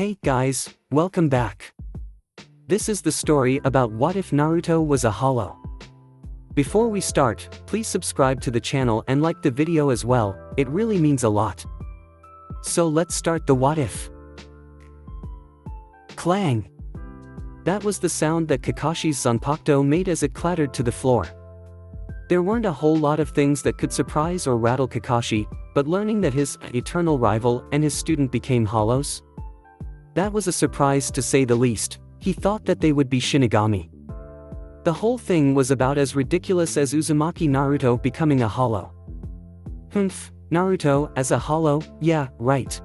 Hey guys, welcome back. This is the story about what if Naruto was a hollow. Before we start, please subscribe to the channel and like the video as well, it really means a lot. So let's start the what if. Clang! That was the sound that Kakashi's Zanpakuto made as it clattered to the floor. There weren't a whole lot of things that could surprise or rattle Kakashi, but learning that his eternal rival and his student became hollows? That was a surprise to say the least. He thought that they would be Shinigami. The whole thing was about as ridiculous as Uzumaki Naruto becoming a hollow. Humph, Naruto as a hollow, yeah, right.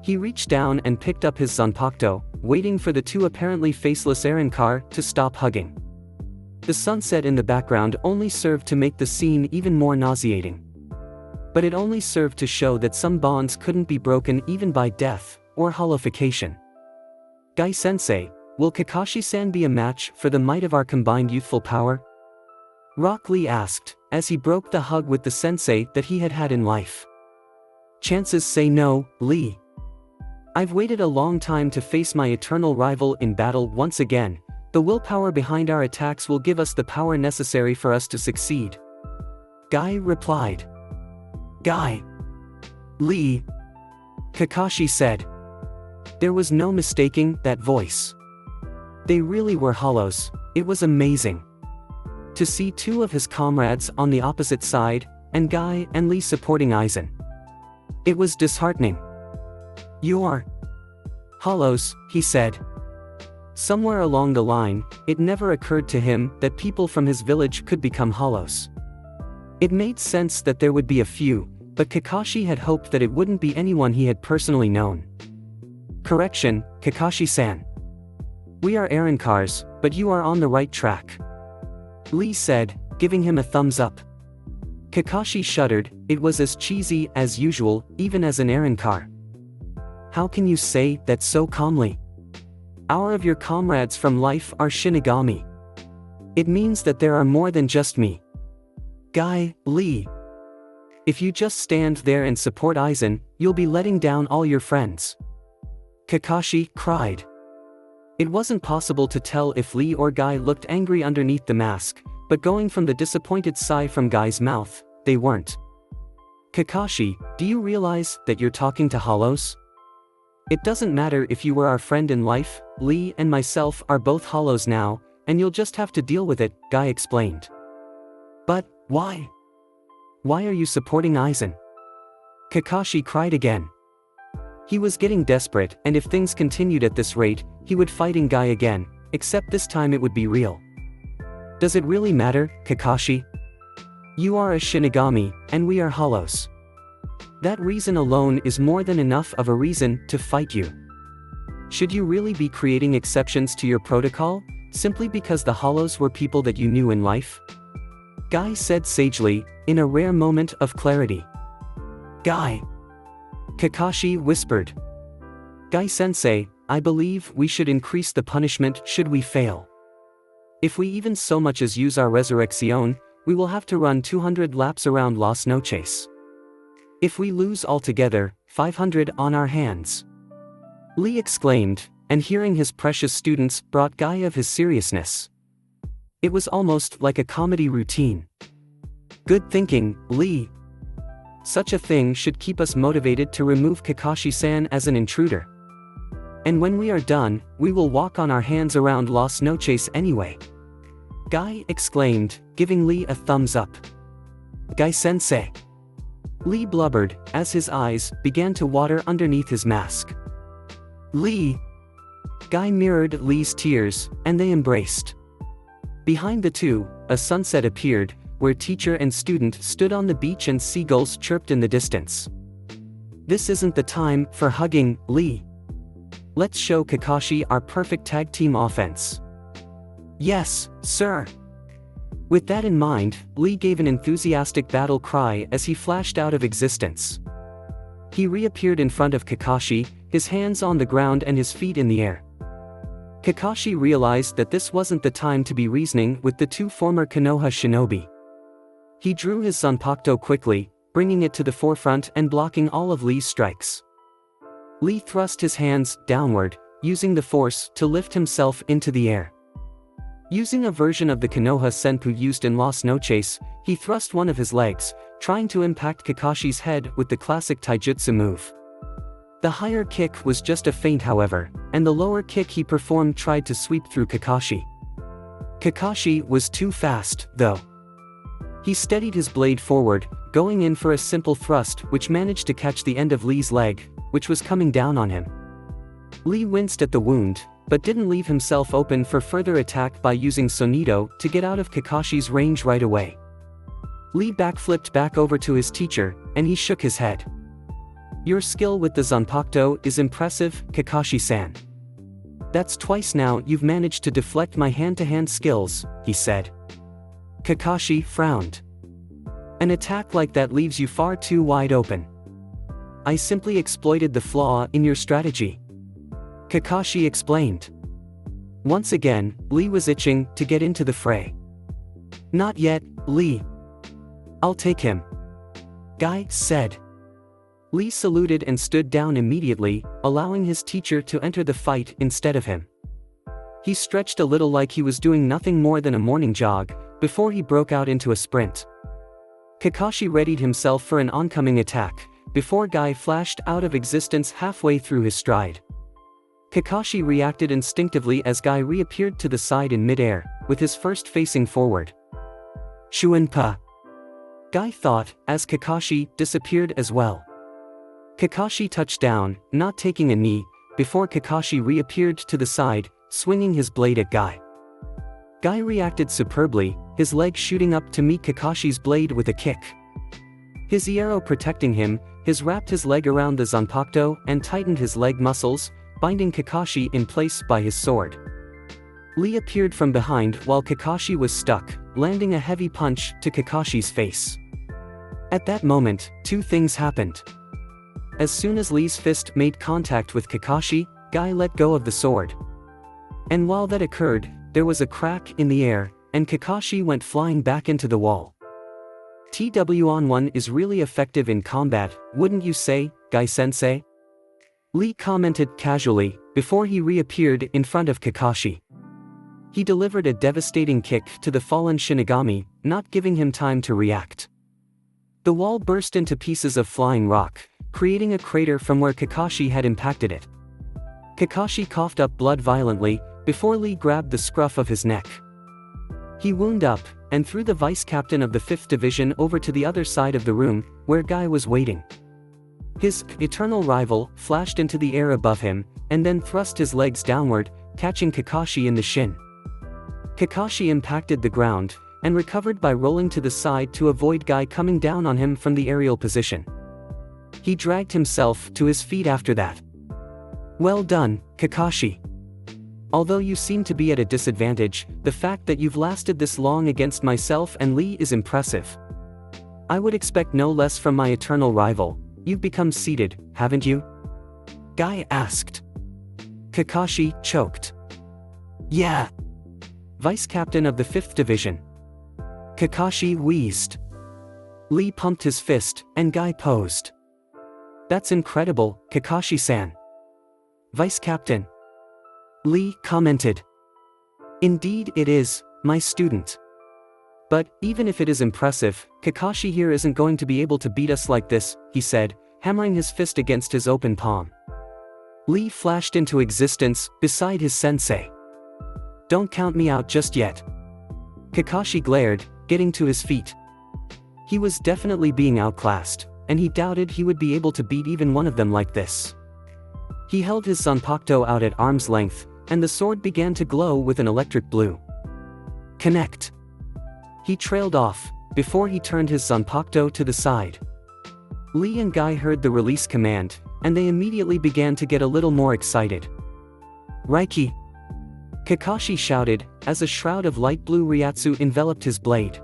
He reached down and picked up his Zanpakuto, waiting for the two apparently faceless Aaron-car to stop hugging. The sunset in the background only served to make the scene even more nauseating. But it only served to show that some bonds couldn't be broken even by death or hollowification. Guy-sensei, will Kakashi-san be a match for the might of our combined youthful power? Rock Lee asked, as he broke the hug with the sensei that he had had in life. Chances say no, Lee. I've waited a long time to face my eternal rival in battle once again. The willpower behind our attacks will give us the power necessary for us to succeed. Guy replied. Guy. Lee. Kakashi said. There was no mistaking that voice. They really were hollows. It was amazing to see two of his comrades on the opposite side, and Guy and Lee supporting Aizen. It was disheartening. You're hollows, he said. Somewhere along the line, it never occurred to him that people from his village could become hollows. It made sense that there would be a few, but Kakashi had hoped that it wouldn't be anyone he had personally known. Correction, Kakashi-san. We are Aaron-cars, but you are on the right track. Lee said, giving him a thumbs up. Kakashi shuddered. It was as cheesy as usual, even as an Aaron-car. How can you say that so calmly? Our of your comrades from life are Shinigami. It means that there are more than just me. Guy, Lee. If you just stand there and support Aizen, you'll be letting down all your friends. Kakashi cried. It wasn't possible to tell if Lee or Guy looked angry underneath the mask, but going from the disappointed sigh from Guy's mouth, they weren't. Kakashi, do you realize that you're talking to hollows? It doesn't matter if you were our friend in life, Lee and myself are both hollows now, and you'll just have to deal with it, Guy explained. But, why? Why are you supporting Aizen? Kakashi cried again. He was getting desperate, and if things continued at this rate, he would fighting Guy again, except this time it would be real. Does it really matter, Kakashi? You are a Shinigami, and we are hollows. That reason alone is more than enough of a reason to fight you. Should you really be creating exceptions to your protocol, simply because the hollows were people that you knew in life? Guy said sagely, in a rare moment of clarity. Guy. Kakashi whispered. Guy-sensei, I believe we should increase the punishment should we fail. If we even so much as use our resurrection, we will have to run 200 laps around Las Noches. If we lose altogether, 500 on our hands. Lee exclaimed, and hearing his precious students brought Guy of his seriousness. It was almost like a comedy routine. Good thinking, Lee. Such a thing should keep us motivated to remove Kakashi-san as an intruder. And when we are done, we will walk on our hands around Las Noches anyway. Guy exclaimed, giving Lee a thumbs up. Guy-sensei. Lee blubbered, as his eyes began to water underneath his mask. Lee. Guy mirrored Lee's tears, and they embraced. Behind the two, a sunset appeared, where teacher and student stood on the beach and seagulls chirped in the distance. This isn't the time for hugging, Lee. Let's show Kakashi our perfect tag team offense. Yes, sir. With that in mind, Lee gave an enthusiastic battle cry as he flashed out of existence. He reappeared in front of Kakashi, his hands on the ground and his feet in the air. Kakashi realized that this wasn't the time to be reasoning with the two former Konoha shinobi. He drew his Zanpakuto quickly, bringing it to the forefront and blocking all of Lee's strikes. Lee thrust his hands downward, using the force to lift himself into the air. Using a version of the Konoha Senpu used in Las Noches, he thrust one of his legs, trying to impact Kakashi's head with the classic taijutsu move. The higher kick was just a feint however, and the lower kick he performed tried to sweep through Kakashi. Kakashi was too fast, though. He steadied his blade forward, going in for a simple thrust which managed to catch the end of Lee's leg, which was coming down on him. Lee winced at the wound, but didn't leave himself open for further attack by using Sonido to get out of Kakashi's range right away. Lee backflipped back over to his teacher, and he shook his head. "Your skill with the Zanpakuto is impressive, Kakashi-san. That's twice now you've managed to deflect my hand-to-hand skills," he said. Kakashi frowned. "An attack like that leaves you far too wide open. I simply exploited the flaw in your strategy," Kakashi explained. Once again, Lee was itching to get into the fray. "Not yet, Lee. I'll take him," Guy said. Lee saluted and stood down immediately, allowing his teacher to enter the fight instead of him. He stretched a little like he was doing nothing more than a morning jog, before he broke out into a sprint. Kakashi readied himself for an oncoming attack, before Guy flashed out of existence halfway through his stride. Kakashi reacted instinctively as Guy reappeared to the side in midair, with his first facing forward. "Shuinpa," Guy thought, as Kakashi disappeared as well. Kakashi touched down, not taking a knee, before Kakashi reappeared to the side, swinging his blade at Guy. Guy reacted superbly, his leg shooting up to meet Kakashi's blade with a kick. His Iero protecting him, he wrapped his leg around the Zanpakuto and tightened his leg muscles, binding Kakashi in place by his sword. Lee appeared from behind while Kakashi was stuck, landing a heavy punch to Kakashi's face. At that moment, two things happened. As soon as Lee's fist made contact with Kakashi, Guy let go of the sword. And while that occurred, there was a crack in the air, and Kakashi went flying back into the wall. "TW-on-1 is really effective in combat, wouldn't you say, Guy-sensei?" Lee commented casually, before he reappeared in front of Kakashi. He delivered a devastating kick to the fallen Shinigami, not giving him time to react. The wall burst into pieces of flying rock, creating a crater from where Kakashi had impacted it. Kakashi coughed up blood violently, before Lee grabbed the scruff of his neck. He wound up, and threw the vice-captain of the 5th Division over to the other side of the room, where Guy was waiting. His eternal rival flashed into the air above him, and then thrust his legs downward, catching Kakashi in the shin. Kakashi impacted the ground, and recovered by rolling to the side to avoid Guy coming down on him from the aerial position. He dragged himself to his feet after that. "Well done, Kakashi. Although you seem to be at a disadvantage, the fact that you've lasted this long against myself and Lee is impressive. I would expect no less from my eternal rival. You've become seated, haven't you?" Guy asked. Kakashi choked. "Yeah. Vice-captain of the 5th Division." Kakashi wheezed. Lee pumped his fist, and Guy posed. "That's incredible, Kakashi-san." "Vice-captain," Lee commented. "Indeed it is, my student. But, even if it is impressive, Kakashi here isn't going to be able to beat us like this," he said, hammering his fist against his open palm. Lee flashed into existence, beside his sensei. "Don't count me out just yet." Kakashi glared, getting to his feet. He was definitely being outclassed, and he doubted he would be able to beat even one of them like this. He held his Zanpakuto out at arm's length, and the sword began to glow with an electric blue. "Connect." He trailed off, before he turned his Zanpakuto to the side. Lee and Guy heard the release command, and they immediately began to get a little more excited. "Reiki!" Kakashi shouted, as a shroud of light blue Ryatsu enveloped his blade.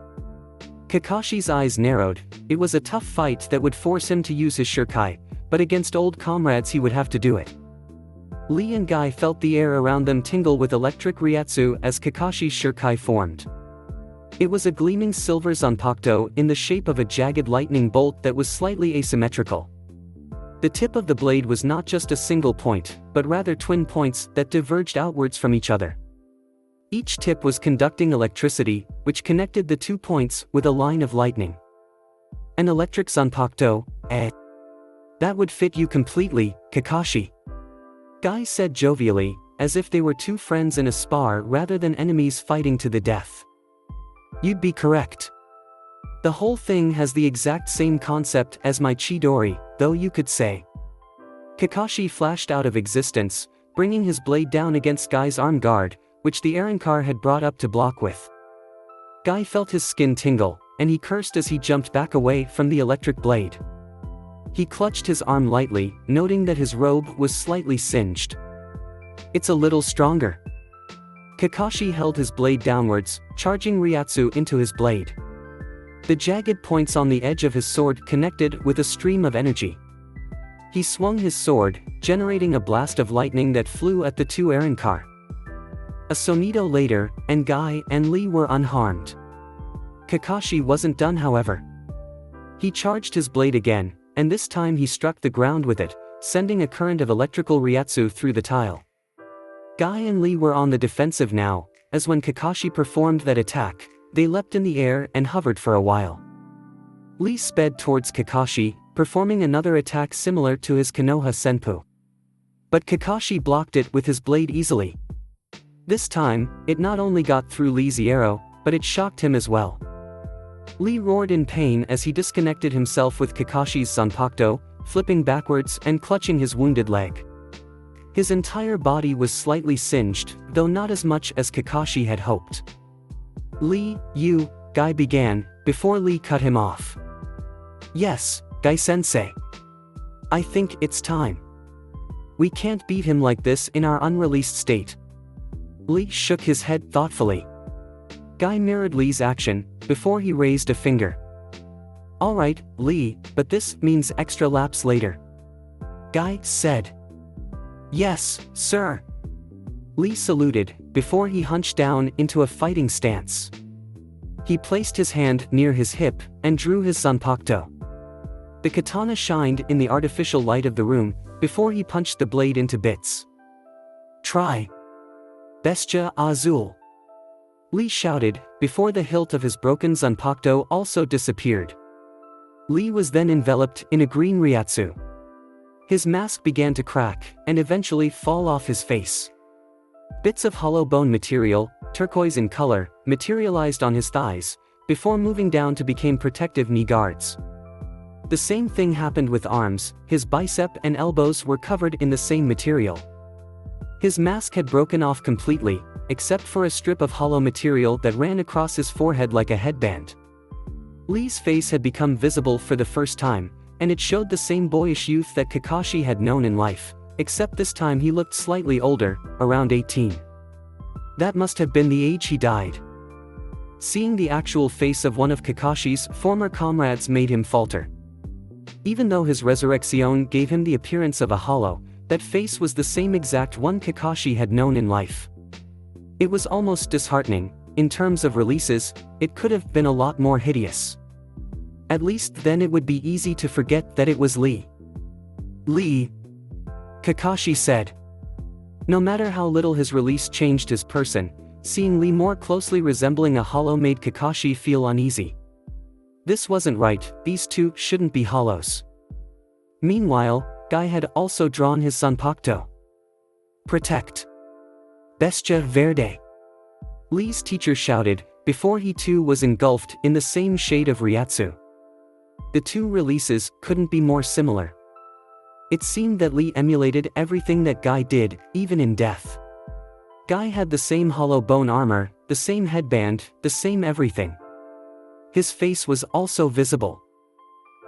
Kakashi's eyes narrowed. It was a tough fight that would force him to use his Shurikai, but against old comrades he would have to do it. Lee and Guy felt the air around them tingle with electric Ryatsu as Kakashi's Shurikai formed. It was a gleaming silver Zanpakuto in the shape of a jagged lightning bolt that was slightly asymmetrical. The tip of the blade was not just a single point, but rather twin points that diverged outwards from each other. Each tip was conducting electricity, which connected the 2 points with a line of lightning. An electric zanpakuto, eh? That would fit you completely, Kakashi. Guy said jovially, as if they were two friends in a spar rather than enemies fighting to the death. You'd be correct. The whole thing has the exact same concept as my Chidori, though you could say. Kakashi flashed out of existence, bringing his blade down against Guy's arm guard, which the Arrancar had brought up to block with. Guy felt his skin tingle, and he cursed as he jumped back away from the electric blade. He clutched his arm lightly, noting that his robe was slightly singed. It's a little stronger. Kakashi held his blade downwards, charging Ryatsu into his blade. The jagged points on the edge of his sword connected with a stream of energy. He swung his sword, generating a blast of lightning that flew at the two Arrancar. A sonito later, and Guy and Lee were unharmed. Kakashi wasn't done, however. He charged his blade again, and this time he struck the ground with it, sending a current of electrical Ryatsu through the tile. Guy and Lee were on the defensive now, as when Kakashi performed that attack, they leapt in the air and hovered for a while. Lee sped towards Kakashi, performing another attack similar to his Konoha Senpu. But Kakashi blocked it with his blade easily. This time, it not only got through Lee's arrow, but it shocked him as well. Lee roared in pain as he disconnected himself with Kakashi's zanpakuto, flipping backwards and clutching his wounded leg. His entire body was slightly singed, though not as much as Kakashi had hoped. Lee, you, Guy began, before Lee cut him off. Yes, Guy-sensei. I think it's time. We can't beat him like this in our unreleased state. Lee shook his head thoughtfully. Guy mirrored Lee's action, before he raised a finger. Alright, Lee, but this means extra laps later. Guy said. Yes, sir. Lee saluted, before he hunched down into a fighting stance. He placed his hand near his hip, and drew his zanpakuto. The katana shined in the artificial light of the room, before he punched the blade into bits. Try. Bestia Azul. Lee shouted, before the hilt of his broken zanpakuto also disappeared. Lee was then enveloped in a green Ryatsu. His mask began to crack, and eventually fall off his face. Bits of hollow bone material, turquoise in color, materialized on his thighs, before moving down to become protective knee guards. The same thing happened with arms, his bicep and elbows were covered in the same material. His mask had broken off completely, except for a strip of hollow material that ran across his forehead like a headband. Lee's face had become visible for the first time, and it showed the same boyish youth that Kakashi had known in life, except this time he looked slightly older, around 18. That must have been the age he died. Seeing the actual face of one of Kakashi's former comrades made him falter. Even though his resurrection gave him the appearance of a hollow, that face was the same exact one Kakashi had known in life. It was almost disheartening. In terms of releases, it could have been a lot more hideous. At least then it would be easy to forget that it was Lee. Lee, Kakashi said. No matter how little his release changed his person, seeing Lee more closely resembling a hollow made Kakashi feel uneasy. This wasn't right, these two shouldn't be hollows. Meanwhile, Guy had also drawn his zanpakuto. Protect. Bestia Verde. Lee's teacher shouted, before he too was engulfed in the same shade of Ryatsu. The two releases couldn't be more similar. It seemed that Lee emulated everything that Guy did, even in death. Guy had the same hollow bone armor, the same headband, the same everything. His face was also visible.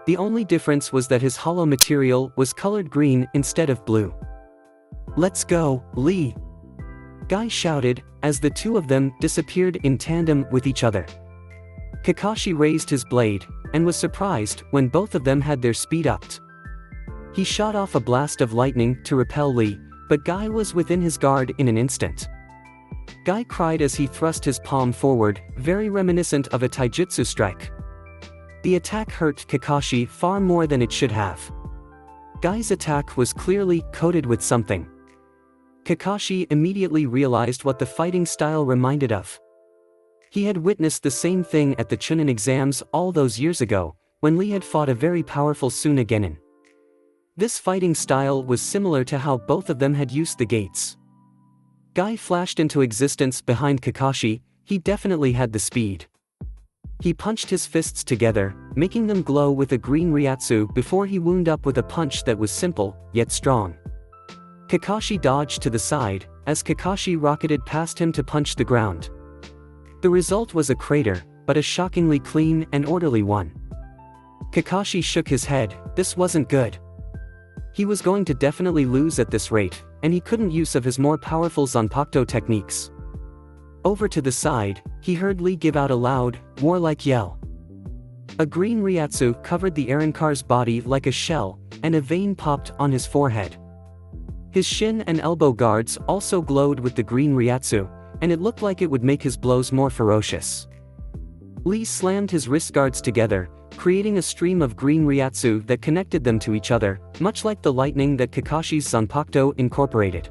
The only difference was that his hollow material was colored green instead of blue. Let's go, Lee! Guy shouted, as the two of them disappeared in tandem with each other. Kakashi raised his blade, and was surprised when both of them had their speed upped. He shot off a blast of lightning to repel Lee, but Guy was within his guard in an instant. Guy cried as he thrust his palm forward, very reminiscent of a taijutsu strike. The attack hurt Kakashi far more than it should have. Guy's attack was clearly coated with something. Kakashi immediately realized what the fighting style reminded of. He had witnessed the same thing at the Chunin exams all those years ago, when Lee had fought a very powerful Sunagenin. This fighting style was similar to how both of them had used the gates. Guy flashed into existence behind Kakashi. He definitely had the speed. He punched his fists together, making them glow with a green Ryatsu before he wound up with a punch that was simple, yet strong. Kakashi dodged to the side, as Kakashi rocketed past him to punch the ground. The result was a crater, but a shockingly clean and orderly one. Kakashi shook his head. This wasn't good. He was going to definitely lose at this rate, and he couldn't use of his more powerful Zanpakuto techniques. Over to the side, he heard Lee give out a loud, warlike yell. A green Ryatsu covered the Arrancar's body like a shell, and a vein popped on his forehead. His shin and elbow guards also glowed with the green Ryatsu, and it looked like it would make his blows more ferocious. Lee slammed his wrist guards together, creating a stream of green Ryatsu that connected them to each other, much like the lightning that Kakashi's Zanpakuto incorporated.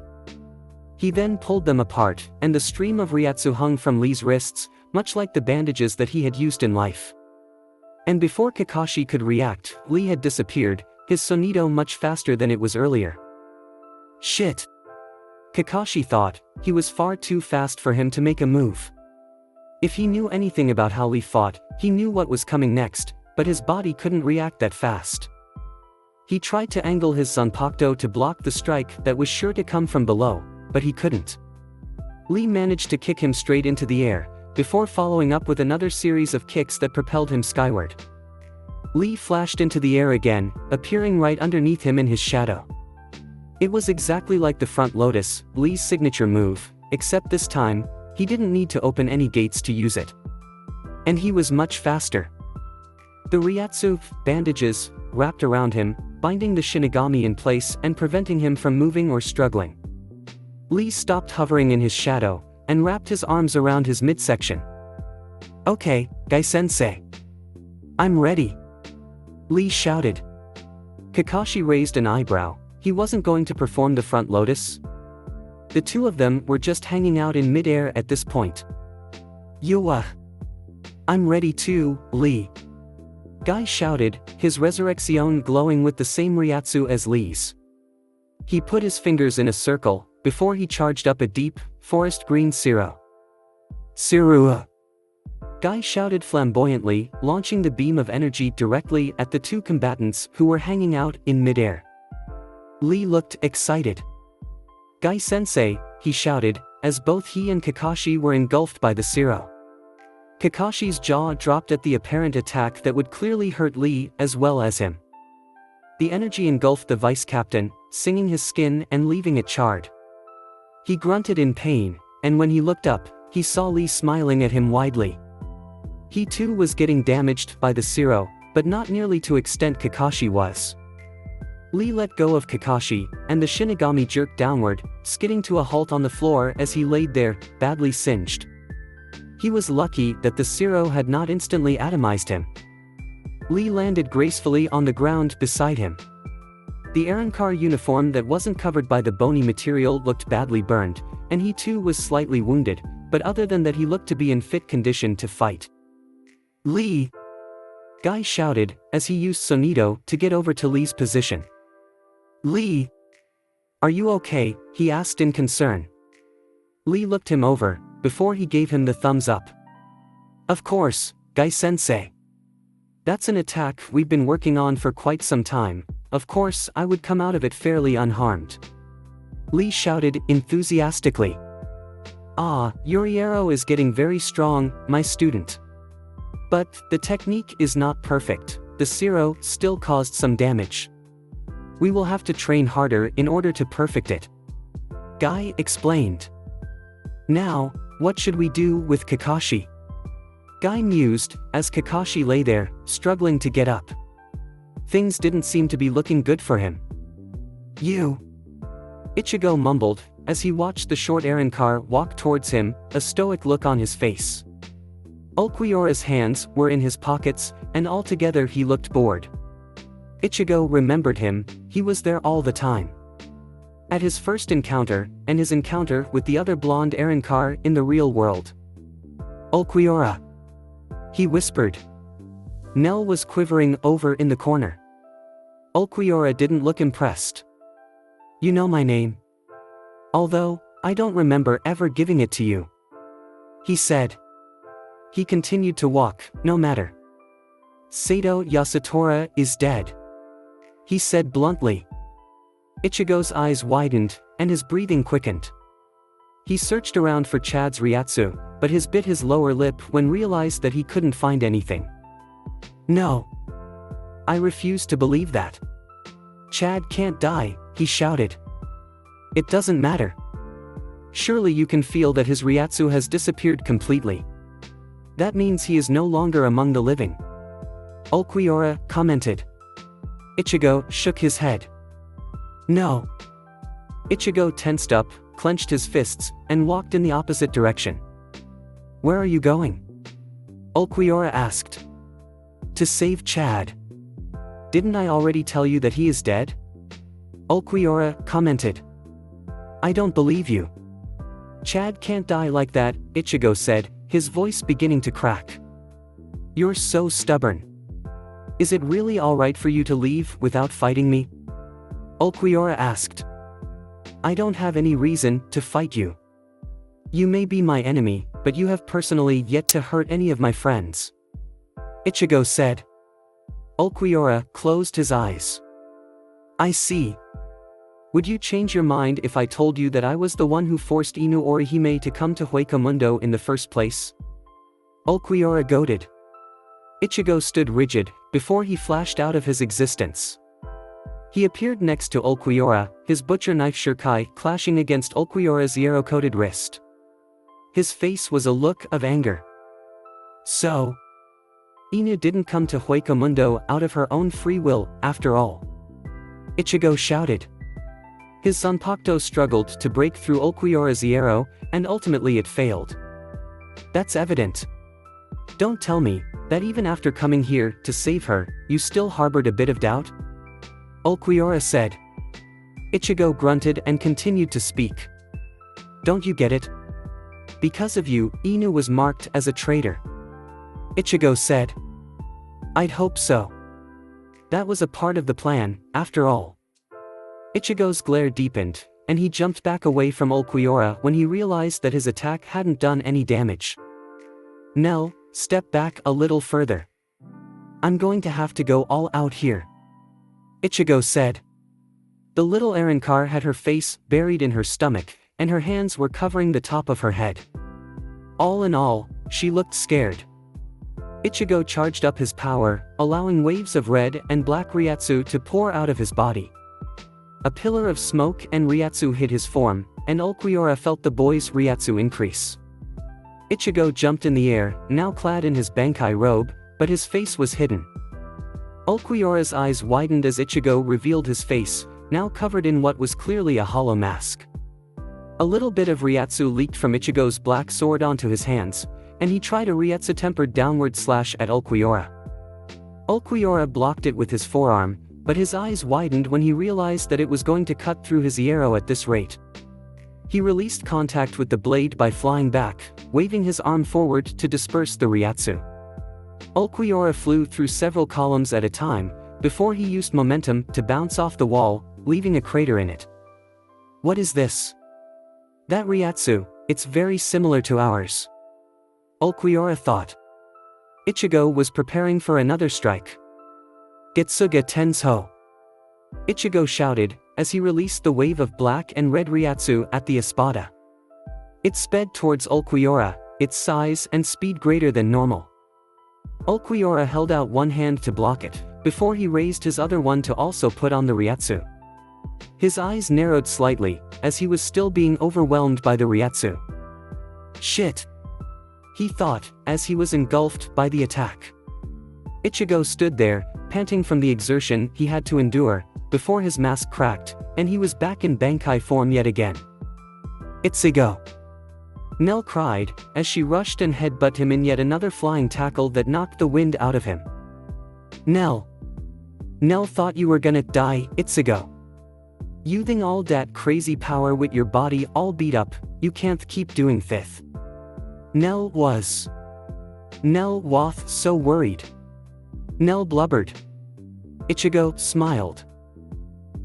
He then pulled them apart, and the stream of Ryatsu hung from Lee's wrists, much like the bandages that he had used in life. And before Kakashi could react, Lee had disappeared, his Sonido much faster than it was earlier. Shit! Kakashi thought. He was far too fast for him to make a move. If he knew anything about how Lee fought, he knew what was coming next, but his body couldn't react that fast. He tried to angle his Zanpakuto to block the strike that was sure to come from below, but he couldn't. Lee managed to kick him straight into the air, before following up with another series of kicks that propelled him skyward. Lee flashed into the air again, appearing right underneath him in his shadow. It was exactly like the front lotus, Lee's signature move, except this time, he didn't need to open any gates to use it. And he was much faster. The Ryatsu bandages wrapped around him, binding the Shinigami in place and preventing him from moving or struggling. Lee stopped hovering in his shadow, and wrapped his arms around his midsection. Okay, Gai-sensei. I'm ready. Lee shouted. Kakashi raised an eyebrow. He wasn't going to perform the front lotus. The two of them were just hanging out in midair at this point. I'm ready too, Lee. Guy shouted, his resurrection glowing with the same Ryatsu as Lee's. He put his fingers in a circle, before he charged up a deep, forest green Siro. Sirua! Guy shouted flamboyantly, launching the beam of energy directly at the two combatants who were hanging out in midair. Lee looked excited. Gai-sensei, he shouted, as both he and Kakashi were engulfed by the Siro. Kakashi's jaw dropped at the apparent attack that would clearly hurt Lee as well as him. The energy engulfed the vice captain, singing his skin and leaving it charred. He grunted in pain, and when he looked up, he saw Lee smiling at him widely. He too was getting damaged by the Siro, but not nearly to extent Kakashi was. Lee let go of Kakashi, and the Shinigami jerked downward, skidding to a halt on the floor as he laid there, badly singed. He was lucky that the Siro had not instantly atomized him. Lee landed gracefully on the ground beside him. The Arrancar uniform that wasn't covered by the bony material looked badly burned, and he too was slightly wounded, but other than that he looked to be in fit condition to fight. Lee! Guy shouted, as he used Sonido to get over to Lee's position. Lee! Are you okay? He asked in concern. Lee looked him over, before he gave him the thumbs up. Of course, Gai-sensei. That's an attack we've been working on for quite some time, of course I would come out of it fairly unharmed. Lee shouted enthusiastically. Ah, Yuriero is getting very strong, my student. But, the technique is not perfect, the Siro still caused some damage. We will have to train harder in order to perfect it. Guy explained. Now, what should we do with Kakashi? Guy mused, as Kakashi lay there, struggling to get up. Things didn't seem to be looking good for him. You? Ichigo mumbled, as he watched the short Arrancar walk towards him, a stoic look on his face. Ulquiorra's hands were in his pockets, and altogether he looked bored. Ichigo remembered him, he was there all the time. At his first encounter, and his encounter with the other blonde Arrancar in the real world. Ulquiorra, he whispered. Nell was quivering over in the corner. Ulquiorra didn't look impressed. You know my name? Although, I don't remember ever giving it to you, he said. He continued to walk, no matter. Sato Yasutora is dead, he said bluntly. Ichigo's eyes widened, and his breathing quickened. He searched around for Chad's Ryatsu, but bit his lower lip when realized that he couldn't find anything. No. I refuse to believe that. Chad can't die, he shouted. It doesn't matter. Surely you can feel that his Ryatsu has disappeared completely. That means he is no longer among the living, Ulquiorra commented. Ichigo shook his head. No. Ichigo tensed up, clenched his fists, and walked in the opposite direction. Where are you going? Ulquiorra asked. To save Chad. Didn't I already tell you that he is dead? Ulquiorra commented. I don't believe you. Chad can't die like that, Ichigo said, his voice beginning to crack. You're so stubborn. Is it really alright for you to leave without fighting me? Ulquiorra asked. I don't have any reason to fight you. You may be my enemy, but you have personally yet to hurt any of my friends, Ichigo said. Ulquiorra closed his eyes. I see. Would you change your mind if I told you that I was the one who forced Inu Orihime to come to Hueco in the first place? Ulquiorra goaded. Ichigo stood rigid, before he flashed out of his existence. He appeared next to Ulquiorra, his butcher knife shuriken clashing against Ulquiorra's hierro-coated wrist. His face was a look of anger. So, Inu didn't come to Hueco out of her own free will, after all, Ichigo shouted. His Zanpakuto struggled to break through Ulquiorra's hierro, and ultimately it failed. That's evident. Don't tell me that even after coming here to save her, you still harbored a bit of doubt? Ulquiorra said. Ichigo grunted and continued to speak. Don't you get it? Because of you, Inu was marked as a traitor, Ichigo said. I'd hope so. That was a part of the plan, after all. Ichigo's glare deepened, and he jumped back away from Ulquiorra when he realized that his attack hadn't done any damage. Nell, step back a little further. I'm going to have to go all out here, Ichigo said. The little Arrancar had her face buried in her stomach, and her hands were covering the top of her head. All in all, she looked scared. Ichigo charged up his power, allowing waves of red and black Ryatsu to pour out of his body. A pillar of smoke and Ryatsu hid his form, and Ulquiorra felt the boy's Ryatsu increase. Ichigo jumped in the air, now clad in his Bankai robe, but his face was hidden. Ulquiorra's eyes widened as Ichigo revealed his face, now covered in what was clearly a hollow mask. A little bit of Ryatsu leaked from Ichigo's black sword onto his hands, and he tried a Ryatsu-tempered downward slash at Ulquiorra. Ulquiorra blocked it with his forearm, but his eyes widened when he realized that it was going to cut through his hierro at this rate. He released contact with the blade by flying back, waving his arm forward to disperse the Ryatsu. Ulquiorra flew through several columns at a time, before he used momentum to bounce off the wall, leaving a crater in it. What is this? That Ryatsu, it's very similar to ours, Ulquiorra thought. Ichigo was preparing for another strike. Getsuga Tensho, Ichigo shouted, as he released the wave of black and red Ryatsu at the espada. It sped towards Ulquiorra, its size and speed greater than normal. Ulquiorra held out one hand to block it, before he raised his other one to also put on the Ryatsu. His eyes narrowed slightly, as he was still being overwhelmed by the Ryatsu. Shit, he thought, as he was engulfed by the attack. Ichigo stood there, panting from the exertion he had to endure, before his mask cracked, and he was back in Bankai form yet again. Ichigo! Nell cried, as she rushed and headbutted him in yet another flying tackle that knocked the wind out of him. Nell! Nell thought you were gonna die, Ichigo. Using all that crazy power with your body all beat up, you can't keep doing fifth. Nell was so worried. Nell blubbered. Ichigo smiled.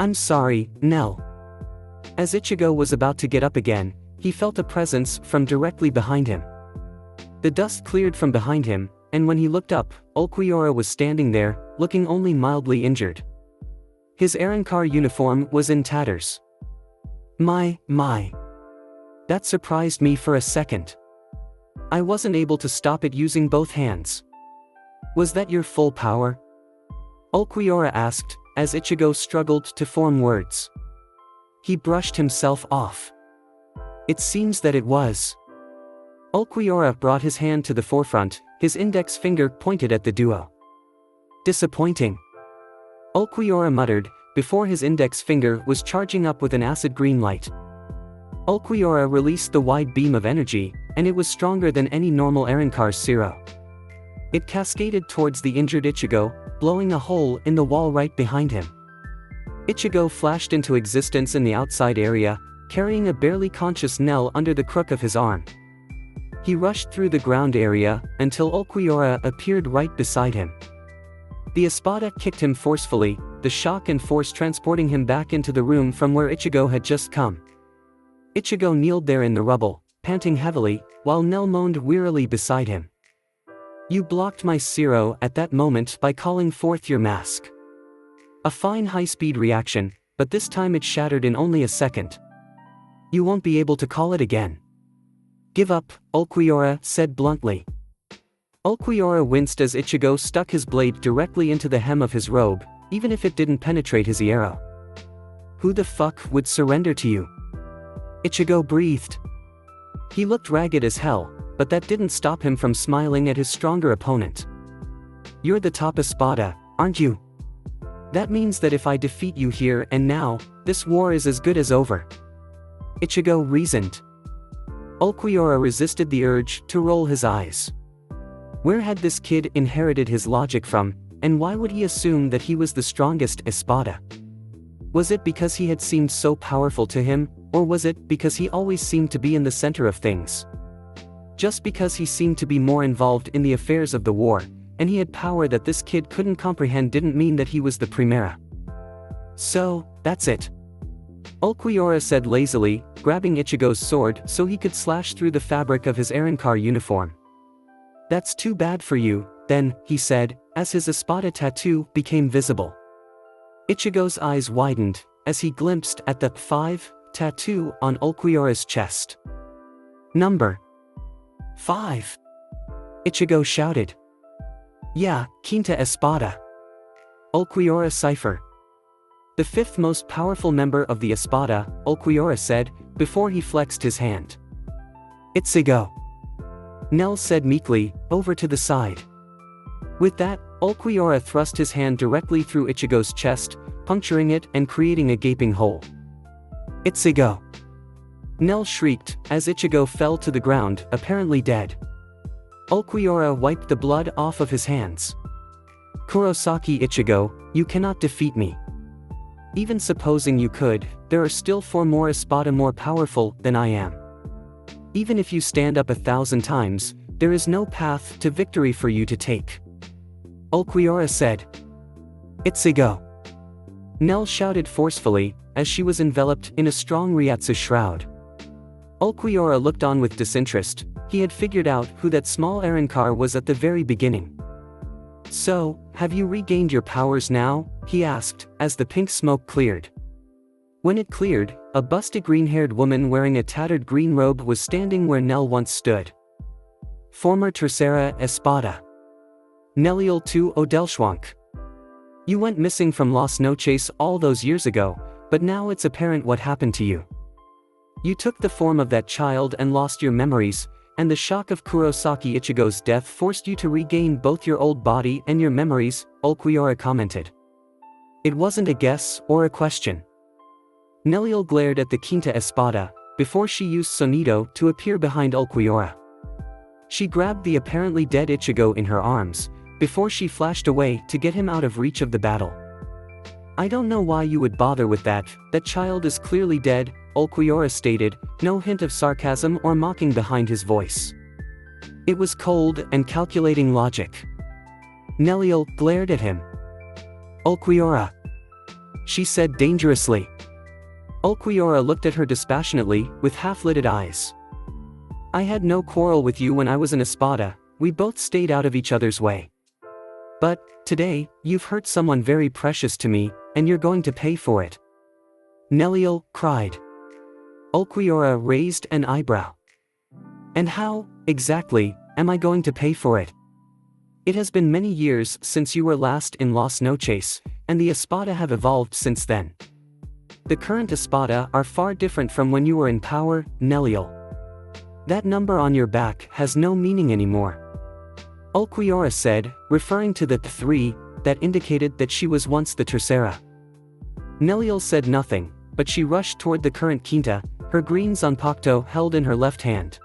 I'm sorry, Nell. As Ichigo was about to get up again, he felt a presence from directly behind him. The dust cleared from behind him, and when he looked up, Ulquiorra was standing there, looking only mildly injured. His Arrancar uniform was in tatters. My. That surprised me for a second. I wasn't able to stop it using both hands. Was that your full power? Ulquiorra asked, as Ichigo struggled to form words. He brushed himself off. It seems that it was. Ulquiorra brought his hand to the forefront, his index finger pointed at the duo. Disappointing. Ulquiorra muttered, before his index finger was charging up with an acid green light. Ulquiorra released the wide beam of energy, and it was stronger than any normal Arrancar's Zero. It cascaded towards the injured Ichigo, blowing a hole in the wall right behind him. Ichigo flashed into existence in the outside area, carrying a barely conscious Nell under the crook of his arm. He rushed through the ground area, until Ulquiorra appeared right beside him. The Espada kicked him forcefully, the shock and force transporting him back into the room from where Ichigo had just come. Ichigo kneeled there in the rubble, panting heavily, while Nell moaned wearily beside him. You blocked my Zero at that moment by calling forth your mask. A fine high-speed reaction, but this time it shattered in only a second. You won't be able to call it again. Give up, Ulquiorra said bluntly. Ulquiorra winced as Ichigo stuck his blade directly into the hem of his robe, even if it didn't penetrate his arrow. Who the fuck would surrender to you? Ichigo breathed. He looked ragged as hell, but that didn't stop him from smiling at his stronger opponent. You're the top Espada, aren't you? That means that if I defeat you here and now, this war is as good as over. Ichigo reasoned. Ulquiorra resisted the urge to roll his eyes. Where had this kid inherited his logic from, and why would he assume that he was the strongest Espada? Was it because he had seemed so powerful to him, or was it because he always seemed to be in the center of things? Just because he seemed to be more involved in the affairs of the war, and he had power that this kid couldn't comprehend didn't mean that he was the Primera. So, that's it. Ulquiorra said lazily, grabbing Ichigo's sword so he could slash through the fabric of his Arrancar uniform. That's too bad for you, then, he said, as his Espada tattoo became visible. Ichigo's eyes widened, as he glimpsed at the 5 tattoo on Ulquiorra's chest. Number 5. Ichigo shouted. Yeah, Quinta Espada. Ulquiorra cipher. The 5th most powerful member of the Espada, Ulquiorra said, before he flexed his hand. Ichigo. Nell said meekly, over to the side. With that, Ulquiorra thrust his hand directly through Ichigo's chest, puncturing it and creating a gaping hole. Ichigo. Nell shrieked, as Ichigo fell to the ground, apparently dead. Ulquiorra wiped the blood off of his hands. Kurosaki Ichigo, you cannot defeat me. Even supposing you could, there are still 4 more Espada more powerful than I am. Even if you stand up 1,000 times, there is no path to victory for you to take. Ulquiorra said. Ichigo. Nell shouted forcefully, as she was enveloped in a strong Ryatsu shroud. Ulquiorra looked on with disinterest. He had figured out who that small Arrancar was at the very beginning. So, have you regained your powers now? He asked, as the pink smoke cleared. When it cleared, a busty green-haired woman wearing a tattered green robe was standing where Nell once stood. Former Tercera Espada. Neliel II Odelschwank. You went missing from Las Noches all those years ago, but now it's apparent what happened to you. You took the form of that child and lost your memories, and the shock of Kurosaki Ichigo's death forced you to regain both your old body and your memories, Ulquiorra commented. It wasn't a guess or a question. Neliel glared at the Quinta Espada, before she used Sonido to appear behind Ulquiorra. She grabbed the apparently dead Ichigo in her arms, before she flashed away to get him out of reach of the battle. I don't know why you would bother with that child is clearly dead, Ulquiorra stated, no hint of sarcasm or mocking behind his voice. It was cold and calculating logic. Neliel glared at him. Ulquiorra, she said dangerously. Ulquiorra looked at her dispassionately, with half-lidded eyes. I had no quarrel with you when I was an espada, we both stayed out of each other's way. But, today, you've hurt someone very precious to me, and you're going to pay for it. Neliel cried. Ulquiorra raised an eyebrow. And how, exactly, am I going to pay for it? It has been many years since you were last in Las Noches, and the espada have evolved since then. The current espada are far different from when you were in power, Neliel. That number on your back has no meaning anymore. Ulquiorra said, referring to the 3, that indicated that she was once the tercera. Neliel said nothing, but she rushed toward the current quinta, her green zanpacto held in her left hand.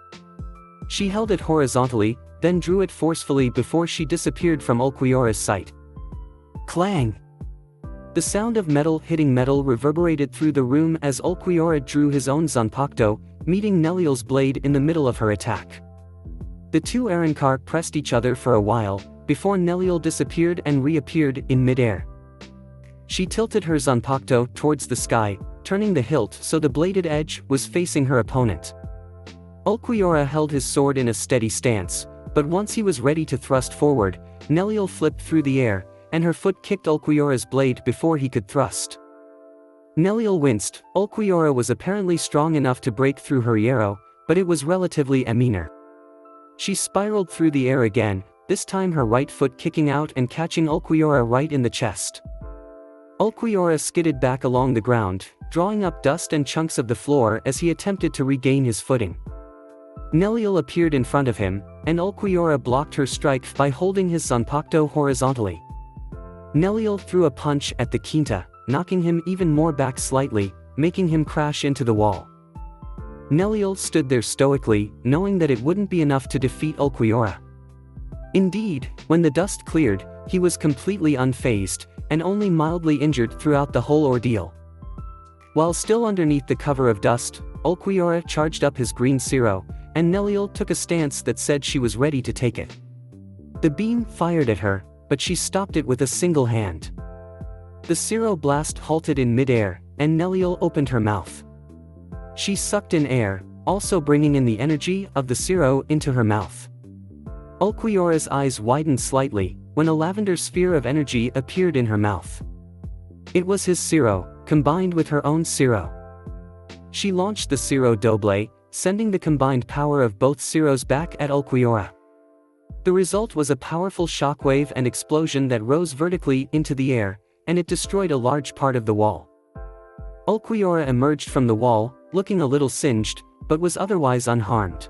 She held it horizontally, then drew it forcefully before she disappeared from Ulquiorra's sight. Clang! The sound of metal hitting metal reverberated through the room as Ulquiorra drew his own zanpacto, meeting Neliel's blade in the middle of her attack. The two Arrancar pressed each other for a while, before Neliel disappeared and reappeared in midair. She tilted her zanpacto towards the sky, turning the hilt so the bladed edge was facing her opponent. Ulquiorra held his sword in a steady stance, but once he was ready to thrust forward, Neliel flipped through the air, and her foot kicked Ulquiorra's blade before he could thrust. Neliel winced. Ulquiorra was apparently strong enough to break through her hierro, but it was relatively minor. She spiraled through the air again, this time her right foot kicking out and catching Ulquiorra right in the chest. Ulquiorra skidded back along the ground, drawing up dust and chunks of the floor as he attempted to regain his footing. Neliel appeared in front of him, and Ulquiorra blocked her strike by holding his zanpacto horizontally. Neliel threw a punch at the quinta, knocking him even more back slightly, making him crash into the wall. Neliel stood there stoically, knowing that it wouldn't be enough to defeat Ulquiorra. Indeed, when the dust cleared, he was completely unfazed, and only mildly injured throughout the whole ordeal. While still underneath the cover of dust, Ulquiorra charged up his green ciro, and Neliel took a stance that said she was ready to take it. The beam fired at her, but she stopped it with a single hand. The ciro blast halted in midair, and Neliel opened her mouth. She sucked in air, also bringing in the energy of the ciro into her mouth. Ulquiorra's eyes widened slightly, when a lavender sphere of energy appeared in her mouth. It was his ciro, combined with her own ciro. She launched the ciro doble, sending the combined power of both ciros back at Ulquiorra. The result was a powerful shockwave and explosion that rose vertically into the air, and it destroyed a large part of the wall. Ulquiorra emerged from the wall, looking a little singed, but was otherwise unharmed.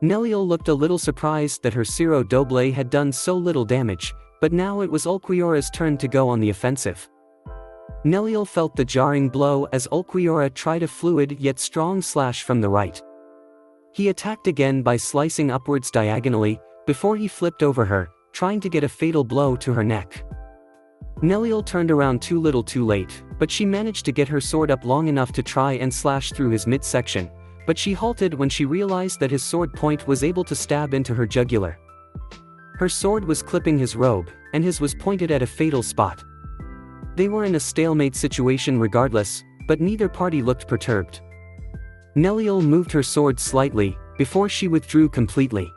Neliel looked a little surprised that her ciro doble had done so little damage, but now it was Ulquiorra's turn to go on the offensive. Neliel felt the jarring blow as Ulquiorra tried a fluid yet strong slash from the right. He attacked again by slicing upwards diagonally, before he flipped over her, trying to get a fatal blow to her neck. Neliel turned around too little too late, but she managed to get her sword up long enough to try and slash through his midsection, but she halted when she realized that his sword point was able to stab into her jugular. Her sword was clipping his robe, and his was pointed at a fatal spot. They were in a stalemate situation regardless, but neither party looked perturbed. Neliel moved her sword slightly, before she withdrew completely.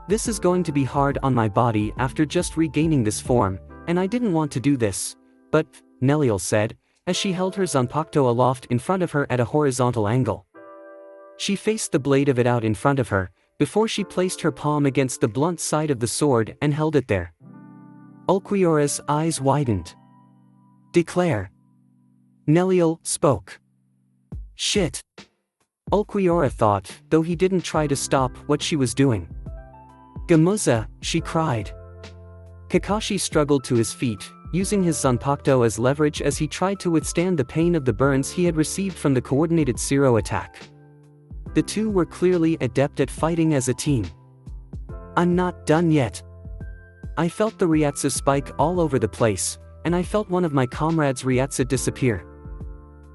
This is going to be hard on my body after just regaining this form, and I didn't want to do this, but, Neliel said, as she held her zanpacto aloft in front of her at a horizontal angle. She faced the blade of it out in front of her, before she placed her palm against the blunt side of the sword and held it there. Ulquiorra's eyes widened. Declare. Neliel spoke. Shit. Ulquiorra thought, though he didn't try to stop what she was doing. Gamuza, she cried. Kakashi struggled to his feet, using his zanpacto as leverage as he tried to withstand the pain of the burns he had received from the coordinated ciro attack. The two were clearly adept at fighting as a team. I'm not done yet. I felt the Ryatsu spike all over the place, and I felt one of my comrades' Ryatsu disappear.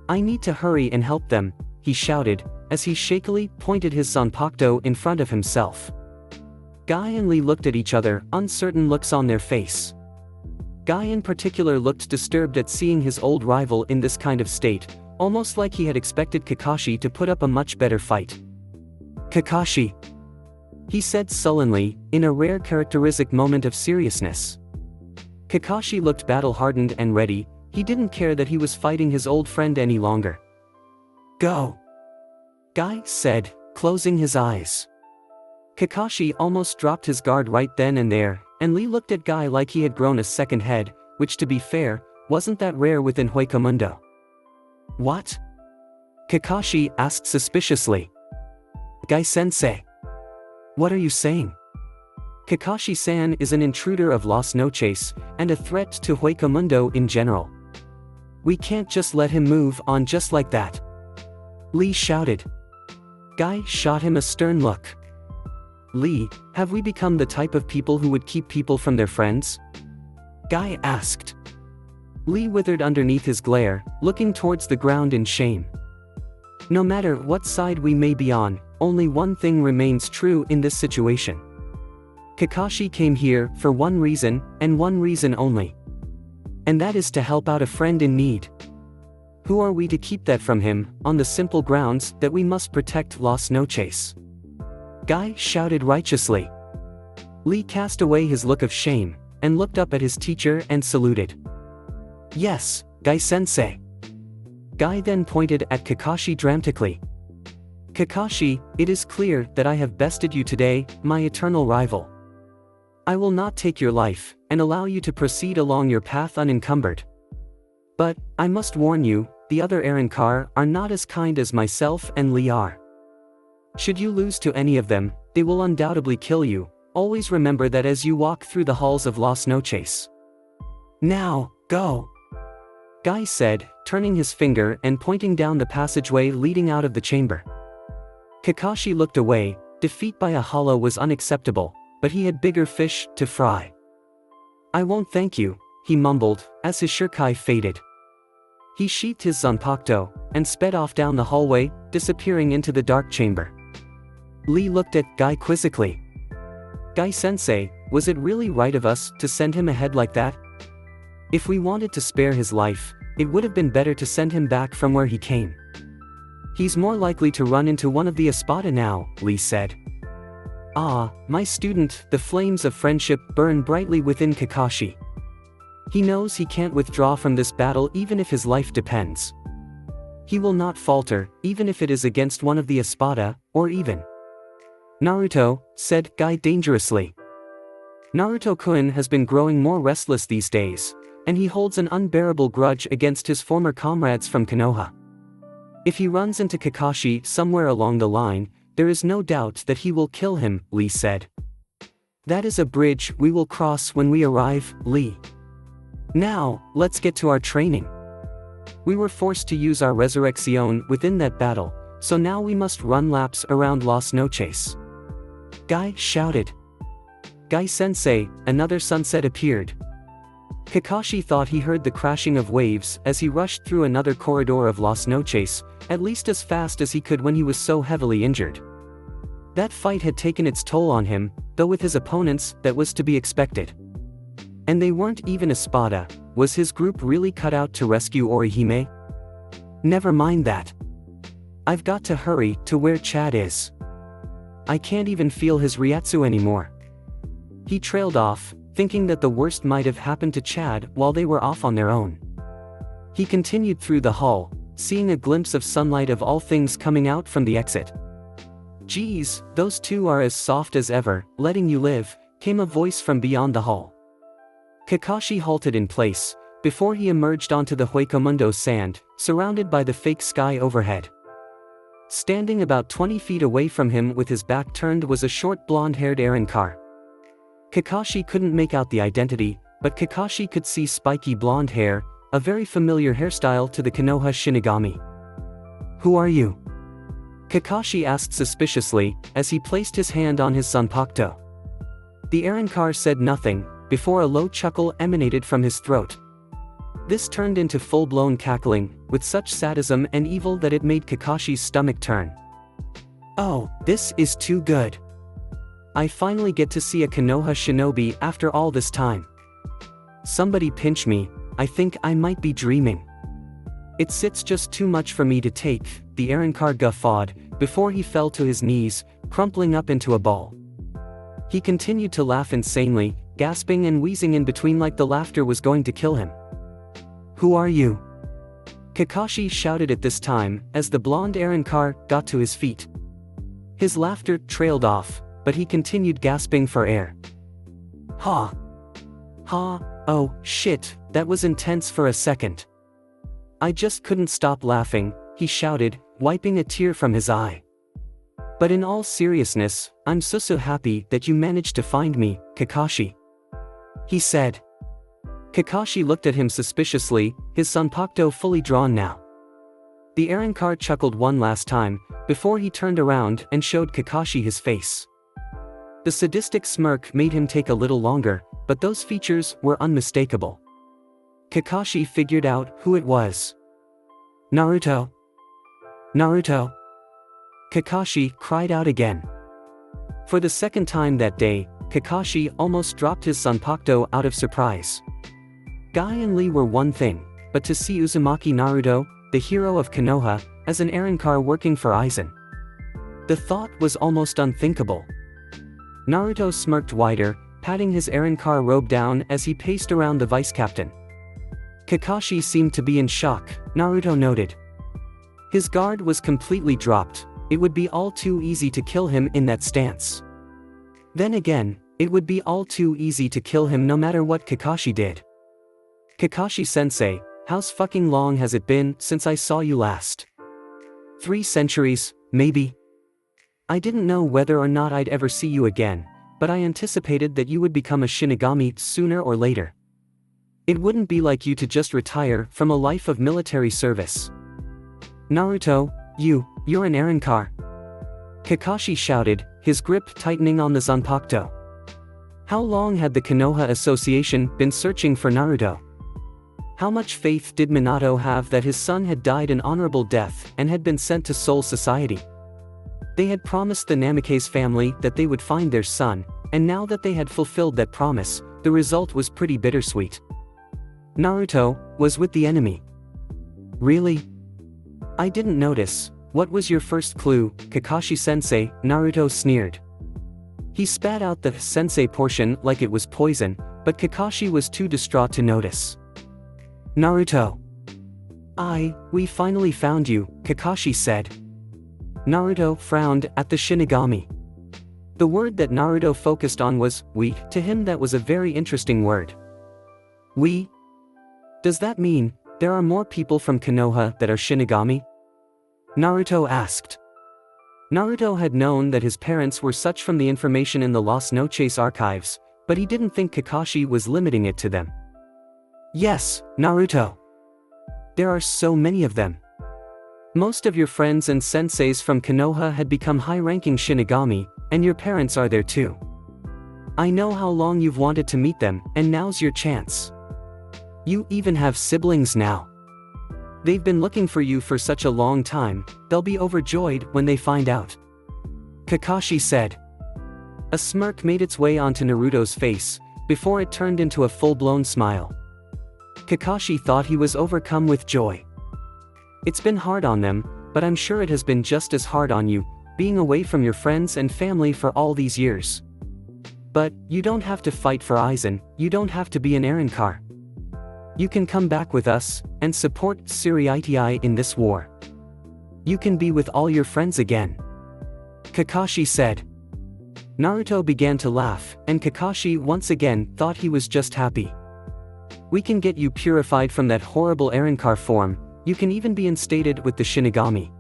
I need to hurry and help them, he shouted, as he shakily pointed his Zanpakuto in front of himself. Guy and Lee looked at each other, uncertain looks on their face. Guy in particular looked disturbed at seeing his old rival in this kind of state, almost like he had expected Kakashi to put up a much better fight. "Kakashi," he said sullenly, in a rare characteristic moment of seriousness. Kakashi looked battle-hardened and ready. He didn't care that he was fighting his old friend any longer. "Go," Guy said, closing his eyes. Kakashi almost dropped his guard right then and there, and Lee looked at Guy like he had grown a second head, which to be fair, wasn't that rare within Huecomundo. "What?" Kakashi asked suspiciously. "Guy-sensei. What are you saying?" Kakashi-san is an intruder of Las Noches, and a threat to Huecomundo in general. We can't just let him move on just like that," Lee shouted. Guy shot him a stern look. "Lee, have we become the type of people who would keep people from their friends?" Guy asked. Lee withered underneath his glare, looking towards the ground in shame. "No matter what side we may be on, only one thing remains true in this situation. Kakashi came here for one reason, and one reason only. And that is to help out a friend in need. Who are we to keep that from him, on the simple grounds that we must protect Las Noches?" Guy shouted righteously. Lee cast away his look of shame, and looked up at his teacher and saluted. "Yes, Guy-sensei." Guy then pointed at Kakashi dramatically. "Kakashi, it is clear that I have bested you today, my eternal rival. I will not take your life, and allow you to proceed along your path unencumbered. But, I must warn you, the other Arrancar are not as kind as myself and Lee are. Should you lose to any of them, they will undoubtedly kill you. Always remember that as you walk through the halls of Las Noches. Now, go," Guy said, turning his finger and pointing down the passageway leading out of the chamber. Kakashi looked away. Defeat by a hollow was unacceptable, but he had bigger fish to fry. "I won't thank you," he mumbled, as his shuriken faded. He sheathed his Zanpakuto, and sped off down the hallway, disappearing into the dark chamber. Lee looked at Guy quizzically. "Guy-sensei, was it really right of us to send him ahead like that? If we wanted to spare his life, it would have been better to send him back from where he came. He's more likely to run into one of the Espada now," Lee said. "Ah, my student," the flames of friendship burn brightly within Kakashi. He knows he can't withdraw from this battle even if his life depends. He will not falter, even if it is against one of the Espada, or even Naruto, said Guy dangerously. Naruto-kun has been growing more restless these days, and he holds an unbearable grudge against his former comrades from Konoha. If he runs into Kakashi somewhere along the line, there is no doubt that he will kill him, Lee said. That is a bridge we will cross when we arrive, Lee. Now, let's get to our training. We were forced to use our resurrection within that battle, so now we must run laps around Las Noches. Guy shouted. Guy-sensei, another sunset appeared. Kakashi thought he heard the crashing of waves as he rushed through another corridor of Las Noches, at least as fast as he could when he was so heavily injured. That fight had taken its toll on him, though with his opponents that was to be expected. And they weren't even Espada. Was his group really cut out to rescue Orihime? Never mind that. I've got to hurry to where Chad is. I can't even feel his Ryatsu anymore. He trailed off, thinking that the worst might have happened to Chad while they were off on their own. He continued through the hall, seeing a glimpse of sunlight of all things coming out from the exit. Geez, those two are as soft as ever, letting you live, came a voice from beyond the hall. Kakashi halted in place, before he emerged onto the Huecomundo sand, surrounded by the fake sky overhead. Standing about 20 feet away from him with his back turned was a short blonde-haired Arrancar. Kakashi couldn't make out the identity, but Kakashi could see spiky blonde hair, a very familiar hairstyle to the Konoha Shinigami. Who are you? Kakashi asked suspiciously, as he placed his hand on his Zanpakuto. The Arrancar said nothing, before a low chuckle emanated from his throat. This turned into full-blown cackling, with such sadism and evil that it made Kakashi's stomach turn. Oh, this is too good. I finally get to see a Konoha shinobi after all this time. Somebody pinch me, I think I might be dreaming. It sits just too much for me to take, the Arrancar guffawed, before he fell to his knees, crumpling up into a ball. He continued to laugh insanely, gasping and wheezing in between like the laughter was going to kill him. Who are you? Kakashi shouted at this time, as the blonde Arrancar got to his feet. His laughter trailed off, but he continued gasping for air. Ha! Ha! Oh, shit, that was intense for a second. I just couldn't stop laughing, he shouted, wiping a tear from his eye. But in all seriousness, I'm so happy that you managed to find me, Kakashi. He said. Kakashi looked at him suspiciously, his zanpakuto fully drawn now. The Arrancar chuckled one last time, before he turned around and showed Kakashi his face. The sadistic smirk made him take a little longer, but those features were unmistakable. Kakashi figured out who it was. Naruto. Naruto. Kakashi cried out again. For the second time that day, Kakashi almost dropped his zanpakuto out of surprise. Guy and Lee were one thing, but to see Uzumaki Naruto, the hero of Konoha, as an Arrancar working for Aizen. The thought was almost unthinkable. Naruto smirked wider, patting his Arrancar robe down as he paced around the vice-captain. Kakashi seemed to be in shock, Naruto noted. His guard was completely dropped, it would be all too easy to kill him in that stance. Then again, it would be all too easy to kill him no matter what Kakashi did. Kakashi-sensei, how fucking long has it been since I saw you last? 3 centuries, maybe? I didn't know whether or not I'd ever see you again, but I anticipated that you would become a Shinigami sooner or later. It wouldn't be like you to just retire from a life of military service. Naruto, you're an Arrancar. Kakashi shouted, his grip tightening on the zanpakuto. How long had the Konoha Association been searching for Naruto? How much faith did Minato have that his son had died an honorable death and had been sent to Soul Society? They had promised the Namikaze family that they would find their son, and now that they had fulfilled that promise, the result was pretty bittersweet. Naruto was with the enemy. Really? I didn't notice. What was your first clue, Kakashi-sensei? Naruto sneered. He spat out the sensei portion like it was poison, but Kakashi was too distraught to notice. Naruto. We finally found you, Kakashi said. Naruto frowned at the Shinigami. The word that Naruto focused on was, we. To him that was a very interesting word. We? Does that mean, there are more people from Konoha that are Shinigami? Naruto asked. Naruto had known that his parents were such from the information in the Las Noches archives, but he didn't think Kakashi was limiting it to them. Yes, Naruto. There are so many of them. Most of your friends and senseis from Konoha had become high-ranking Shinigami, and your parents are there too. I know how long you've wanted to meet them, and now's your chance. You even have siblings now. They've been looking for you for such a long time, they'll be overjoyed when they find out. Kakashi said. A smirk made its way onto Naruto's face, before it turned into a full-blown smile. Kakashi thought he was overcome with joy. It's been hard on them, but I'm sure it has been just as hard on you, being away from your friends and family for all these years. But, you don't have to fight for Aizen, you don't have to be an Arrancar. You can come back with us, and support Tsuruitai in this war. You can be with all your friends again. Kakashi said. Naruto began to laugh, and Kakashi once again thought he was just happy. We can get you purified from that horrible Arrancar form, you can even be instated with the Shinigami.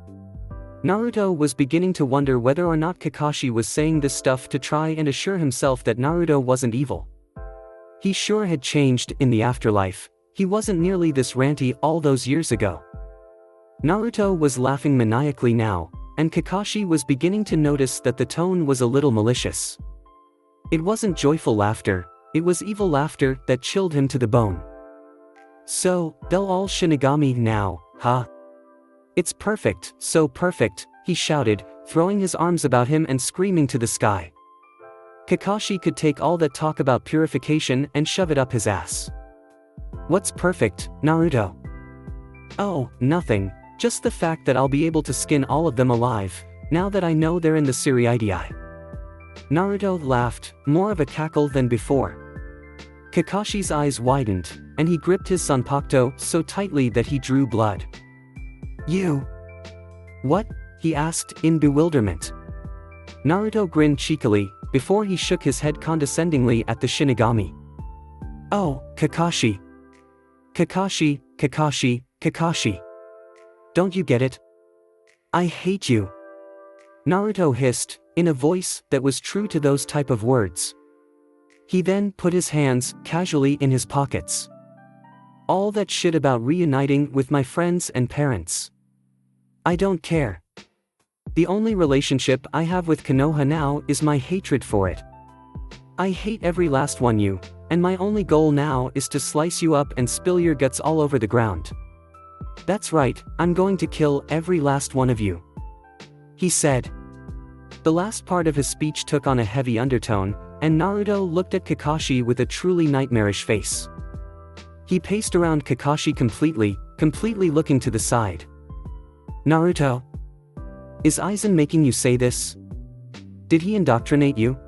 Naruto was beginning to wonder whether or not Kakashi was saying this stuff to try and assure himself that Naruto wasn't evil. He sure had changed in the afterlife, he wasn't nearly this ranty all those years ago. Naruto was laughing maniacally now, and Kakashi was beginning to notice that the tone was a little malicious. It wasn't joyful laughter, it was evil laughter that chilled him to the bone. So, they'll all Shinigami now, huh? It's perfect, so perfect, he shouted, throwing his arms about him and screaming to the sky. Kakashi could take all that talk about purification and shove it up his ass. What's perfect, Naruto? Oh, nothing, just the fact that I'll be able to skin all of them alive, now that I know they're in the Suriidii. Naruto laughed, more of a cackle than before. Kakashi's eyes widened, and he gripped his Zanpakuto so tightly that he drew blood. You? What? He asked, in bewilderment. Naruto grinned cheekily, before he shook his head condescendingly at the Shinigami. Oh, Kakashi. Kakashi, Kakashi, Kakashi. Don't you get it? I hate you. Naruto hissed, in a voice that was true to those type of words. He then put his hands casually in his pockets. All that shit about reuniting with my friends and parents. I don't care. The only relationship I have with Konoha now is my hatred for it. I hate every last one you, and my only goal now is to slice you up and spill your guts all over the ground. That's right, I'm going to kill every last one of you. He said. The last part of his speech took on a heavy undertone, and Naruto looked at Kakashi with a truly nightmarish face. He paced around Kakashi completely looking to the side. Naruto? Is Aizen making you say this? Did he indoctrinate you?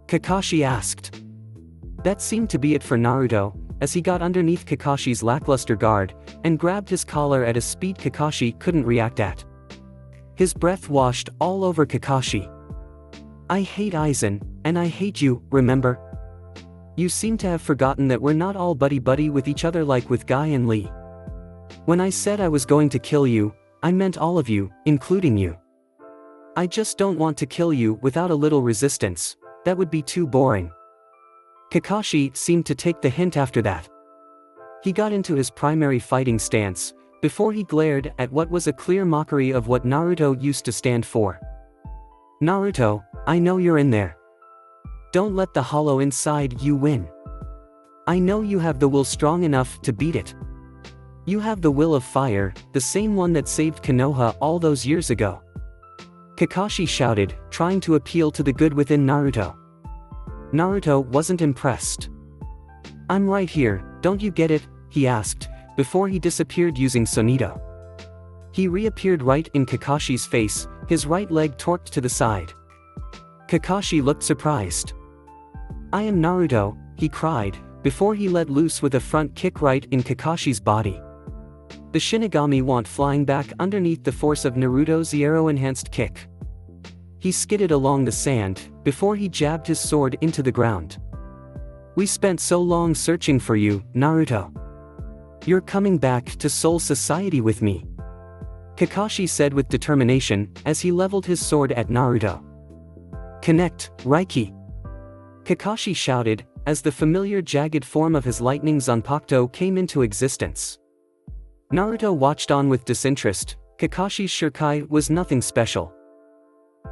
Kakashi asked. That seemed to be it for Naruto, as he got underneath Kakashi's lackluster guard, and grabbed his collar at a speed Kakashi couldn't react at. His breath washed all over Kakashi. I hate Aizen, and I hate you, remember? You seem to have forgotten that we're not all buddy-buddy with each other like with Guy and Lee. When I said I was going to kill you, I meant all of you, including you. I just don't want to kill you without a little resistance, that would be too boring. Kakashi seemed to take the hint after that. He got into his primary fighting stance, before he glared at what was a clear mockery of what Naruto used to stand for. Naruto, I know you're in there. Don't let the hollow inside you win. I know you have the will strong enough to beat it. You have the will of fire, the same one that saved Konoha all those years ago. Kakashi shouted, trying to appeal to the good within Naruto. Naruto wasn't impressed. I'm right here, don't you get it? He asked, before he disappeared using Sonito. He reappeared right in Kakashi's face, his right leg torqued to the side. Kakashi looked surprised. I am Naruto, he cried, before he let loose with a front kick right in Kakashi's body. The Shinigami went flying back underneath the force of Naruto's Zero-enhanced kick. He skidded along the sand, before he jabbed his sword into the ground. We spent so long searching for you, Naruto. You're coming back to Soul Society with me. Kakashi said with determination, as he leveled his sword at Naruto. Connect, Reiki! Kakashi shouted, as the familiar jagged form of his lightning Zanpakuto came into existence. Naruto watched on with disinterest. Kakashi's Shurikai was nothing special.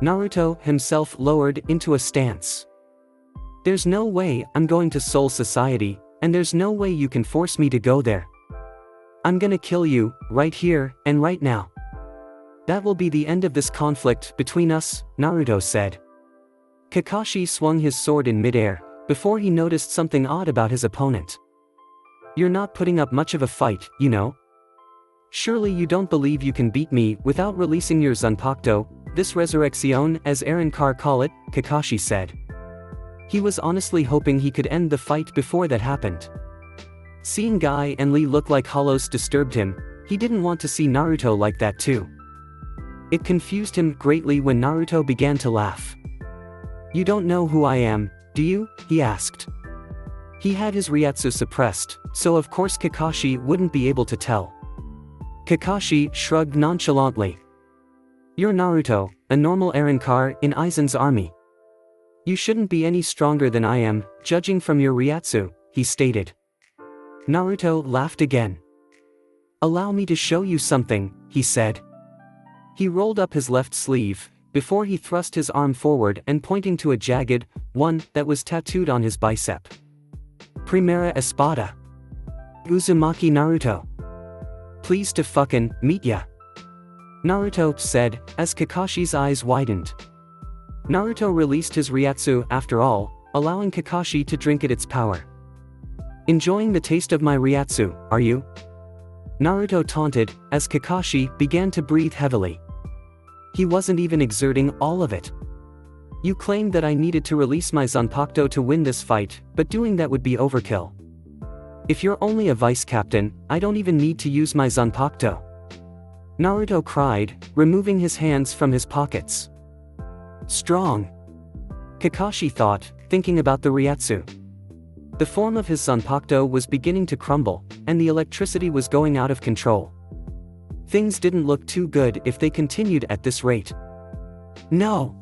Naruto himself lowered into a stance. There's no way I'm going to Soul Society, and there's no way you can force me to go there. I'm gonna kill you, right here, and right now. That will be the end of this conflict between us, Naruto said. Kakashi swung his sword in midair, before he noticed something odd about his opponent. You're not putting up much of a fight, you know? Surely you don't believe you can beat me without releasing your Zanpakuto, this resurrection as Eren Carr call it, Kakashi said. He was honestly hoping he could end the fight before that happened. Seeing Guy and Lee look like hollows disturbed him, he didn't want to see Naruto like that too. It confused him greatly when Naruto began to laugh. You don't know who I am, do you? He asked. He had his Ryatsu suppressed, so of course Kakashi wouldn't be able to tell. Kakashi shrugged nonchalantly. You're Naruto, a normal Eren Carr in Aizen's army. You shouldn't be any stronger than I am, judging from your Ryatsu, he stated. Naruto laughed again. Allow me to show you something, he said. He rolled up his left sleeve, before he thrust his arm forward and pointing to a jagged one that was tattooed on his bicep. Primera Espada. Uzumaki Naruto. Pleased to fucking meet ya. Naruto said, as Kakashi's eyes widened. Naruto released his Ryatsu after all, allowing Kakashi to drink at its power. Enjoying the taste of my Ryatsu, are you? Naruto taunted, as Kakashi began to breathe heavily. He wasn't even exerting all of it. You claimed that I needed to release my Zanpakuto to win this fight, but doing that would be overkill. If you're only a vice captain, I don't even need to use my Zanpakuto. Naruto cried, removing his hands from his pockets. Strong. Kakashi thought, thinking about the Ryatsu. The form of his Zanpakuto was beginning to crumble, and the electricity was going out of control. Things didn't look too good if they continued at this rate. No.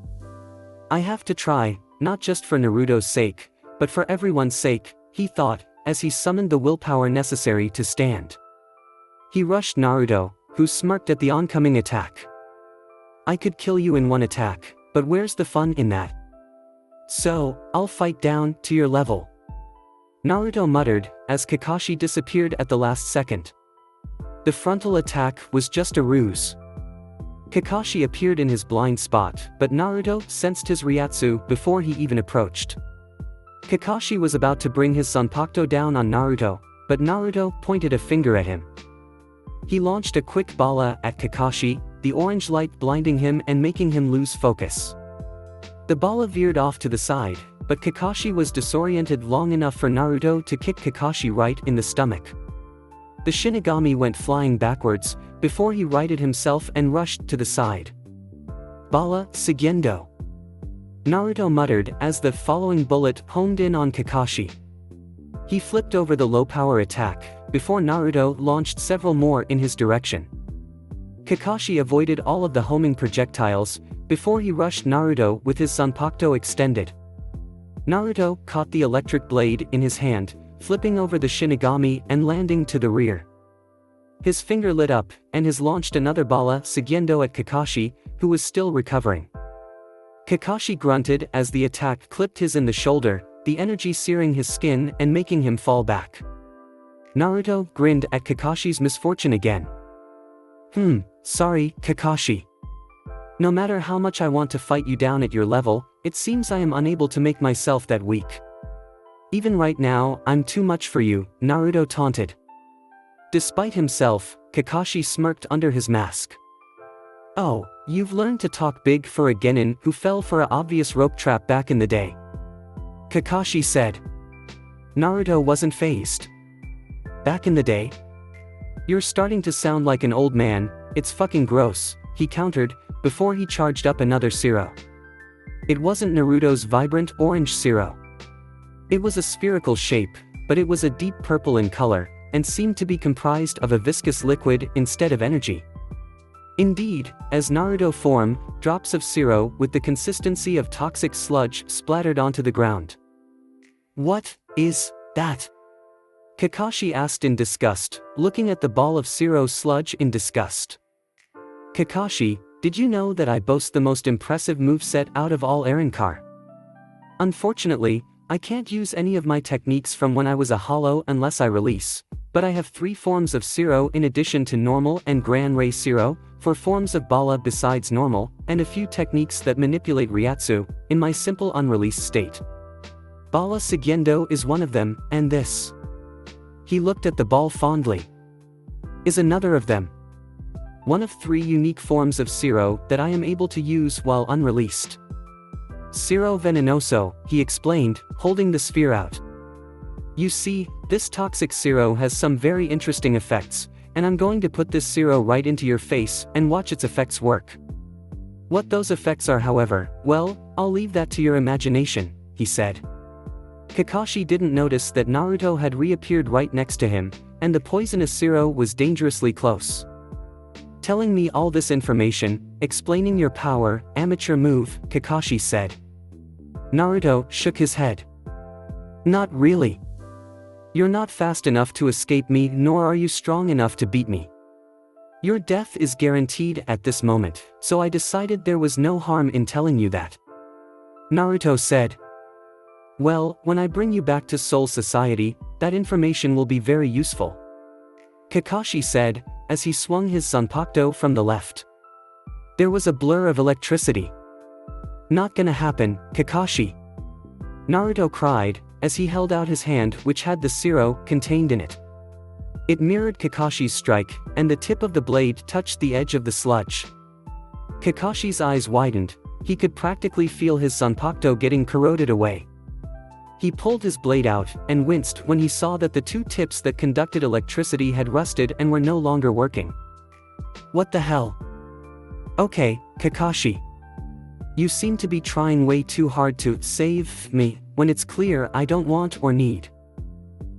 I have to try, not just for Naruto's sake, but for everyone's sake, he thought, as he summoned the willpower necessary to stand. He rushed Naruto, who smirked at the oncoming attack. I could kill you in one attack, but where's the fun in that? So, I'll fight down to your level. Naruto muttered, as Kakashi disappeared at the last second. The frontal attack was just a ruse. Kakashi appeared in his blind spot, but Naruto sensed his Ryatsu before he even approached. Kakashi was about to bring his Zanpakuto down on Naruto, but Naruto pointed a finger at him. He launched a quick bala at Kakashi, the orange light blinding him and making him lose focus. The bala veered off to the side, but Kakashi was disoriented long enough for Naruto to kick Kakashi right in the stomach. The Shinigami went flying backwards, before he righted himself and rushed to the side. Bala Sugendo. Naruto muttered as the following bullet honed in on Kakashi. He flipped over the low-power attack, before Naruto launched several more in his direction. Kakashi avoided all of the homing projectiles, before he rushed Naruto with his Zanpakuto extended. Naruto caught the electric blade in his hand, flipping over the Shinigami and landing to the rear. His finger lit up, and has launched another bala Sugendo at Kakashi, who was still recovering. Kakashi grunted as the attack clipped his in the shoulder, the energy searing his skin and making him fall back. Naruto grinned at Kakashi's misfortune again. Sorry, Kakashi. No matter how much I want to fight you down at your level, it seems I am unable to make myself that weak. Even right now, I'm too much for you, Naruto taunted. Despite himself, Kakashi smirked under his mask. Oh, you've learned to talk big for a genin who fell for a obvious rope trap back in the day. Kakashi said. Naruto wasn't fazed. Back in the day? You're starting to sound like an old man, it's fucking gross, he countered, before he charged up another Zero. It wasn't Naruto's vibrant orange Zero. It was a spherical shape, but it was a deep purple in color, and seemed to be comprised of a viscous liquid instead of energy. Indeed, as Naruto formed, drops of Zero with the consistency of toxic sludge splattered onto the ground. What is that? Kakashi asked in disgust, looking at the ball of Zero sludge in disgust. Kakashi, did you know that I boast the most impressive moveset out of all Arrancar? Unfortunately, I can't use any of my techniques from when I was a hollow unless I release, but I have 3 forms of Zero in addition to normal and Gran Ray Zero, 4 forms of Bala besides normal, and a few techniques that manipulate Ryatsu, in my simple unreleased state. Bala Sugendo is one of them, and this. He looked at the ball fondly. Is another of them. One of 3 unique forms of Zero that I am able to use while unreleased. Zero Venenoso, he explained, holding the sphere out. You see, this toxic Zero has some very interesting effects, and I'm going to put this Zero right into your face and watch its effects work. What those effects are, however, well, I'll leave that to your imagination, he said. Kakashi didn't notice that Naruto had reappeared right next to him, and the poisonous Zero was dangerously close. Telling me all this information, explaining your power, amateur move, Kakashi said. Naruto shook his head. Not really. You're not fast enough to escape me, nor are you strong enough to beat me. Your death is guaranteed at this moment, so I decided there was no harm in telling you that. Naruto said. Well, when I bring you back to Soul Society, that information will be very useful," Kakashi said, as he swung his Zanpakuto from the left. There was a blur of electricity. "Not gonna happen, Kakashi," Naruto cried, as he held out his hand which had the Zero contained in it. It mirrored Kakashi's strike, and the tip of the blade touched the edge of the sludge. Kakashi's eyes widened, he could practically feel his Zanpakuto getting corroded away. He pulled his blade out, and winced when he saw that the two tips that conducted electricity had rusted and were no longer working. What the hell? Okay, Kakashi. You seem to be trying way too hard to save me, when it's clear I don't want or need.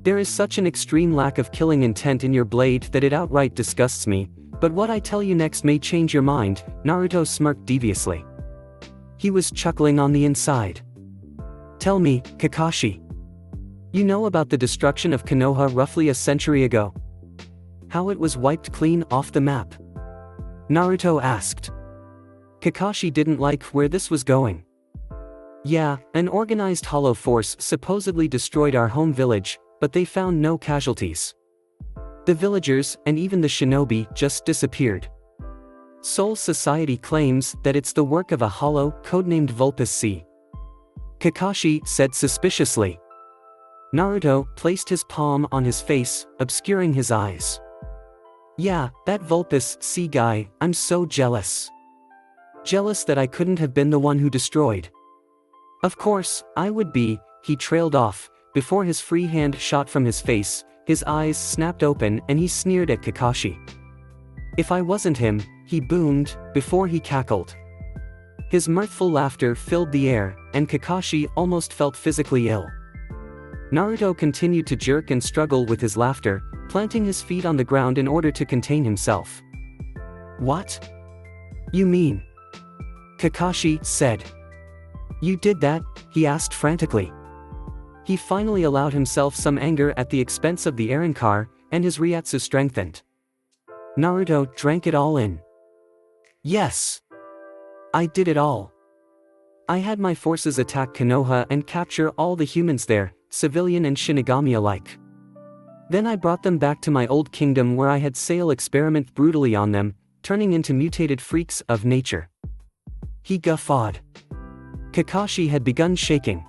There is such an extreme lack of killing intent in your blade that it outright disgusts me, but what I tell you next may change your mind, Naruto smirked deviously. He was chuckling on the inside. Tell me, Kakashi. You know about the destruction of Konoha roughly a century ago? How it was wiped clean off the map? Naruto asked. Kakashi didn't like where this was going. Yeah, an organized hollow force supposedly destroyed our home village, but they found no casualties. The villagers, and even the shinobi, just disappeared. Soul Society claims that it's the work of a hollow, codenamed Vulpes C. Kakashi said suspiciously. Naruto placed his palm on his face, obscuring his eyes. Yeah, that Vulpes C guy, I'm so jealous. Jealous that I couldn't have been the one who destroyed. Of course, I would be, he trailed off, before his free hand shot from his face, his eyes snapped open and he sneered at Kakashi. If I wasn't him, he boomed, before he cackled. His mirthful laughter filled the air, and Kakashi almost felt physically ill. Naruto continued to jerk and struggle with his laughter, planting his feet on the ground in order to contain himself. What? You mean? Kakashi said. You did that? He asked frantically. He finally allowed himself some anger at the expense of the Eren car, and his Ryatsu strengthened. Naruto drank it all in. Yes. I did it all. I had my forces attack Konoha and capture all the humans there, civilian and Shinigami alike. Then I brought them back to my old kingdom where I had Sale experiment brutally on them, turning into mutated freaks of nature. He guffawed. Kakashi had begun shaking.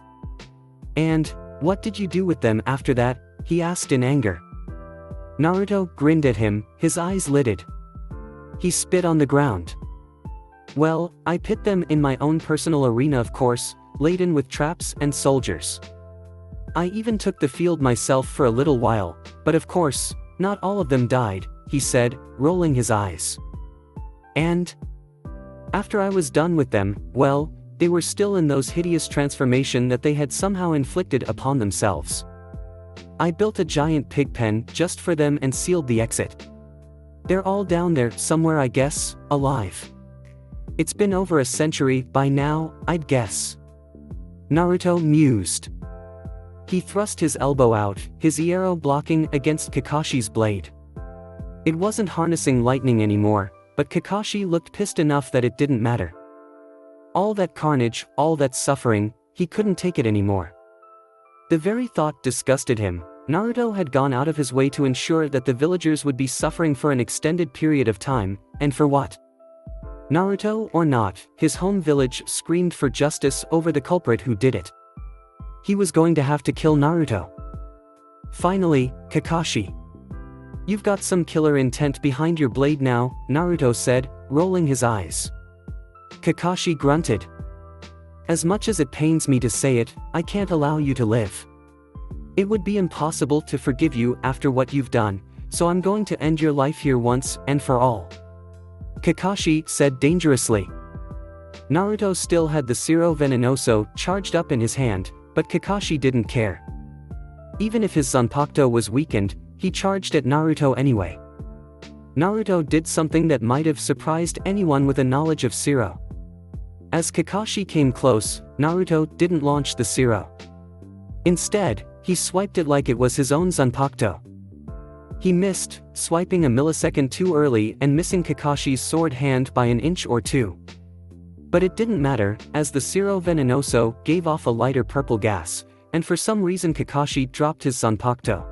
And, what did you do with them after that? He asked in anger. Naruto grinned at him, his eyes lidded. He spit on the ground. Well, I pit them in my own personal arena of course, laden with traps and soldiers. I even took the field myself for a little while, but of course, not all of them died, he said, rolling his eyes. And? After I was done with them, well, they were still in those hideous transformation that they had somehow inflicted upon themselves. I built a giant pig pen just for them and sealed the exit. They're all down there somewhere I guess, alive. It's been over a century by now, I'd guess. Naruto mused. He thrust his elbow out, his arrow blocking against Kakashi's blade. It wasn't harnessing lightning anymore, but Kakashi looked pissed enough that it didn't matter. All that carnage, all that suffering, he couldn't take it anymore. The very thought disgusted him. Naruto had gone out of his way to ensure that the villagers would be suffering for an extended period of time, and for what? Naruto or not, his home village screamed for justice over the culprit who did it. He was going to have to kill Naruto. Finally, Kakashi. You've got some killer intent behind your blade now, Naruto said, rolling his eyes. Kakashi grunted. As much as it pains me to say it, I can't allow you to live. It would be impossible to forgive you after what you've done, so I'm going to end your life here once and for all. Kakashi said dangerously. Naruto still had the Zero Venenoso charged up in his hand, but Kakashi didn't care. Even if his Zanpakuto was weakened, he charged at Naruto anyway. Naruto did something that might have surprised anyone with a knowledge of Zero. As Kakashi came close, Naruto didn't launch the Zero. Instead, he swiped it like it was his own Zanpakuto. He missed, swiping a millisecond too early and missing Kakashi's sword hand by an inch or two. But it didn't matter, as the Zero Venenoso gave off a lighter purple gas. and for some reason Kakashi dropped his Zanpakuto.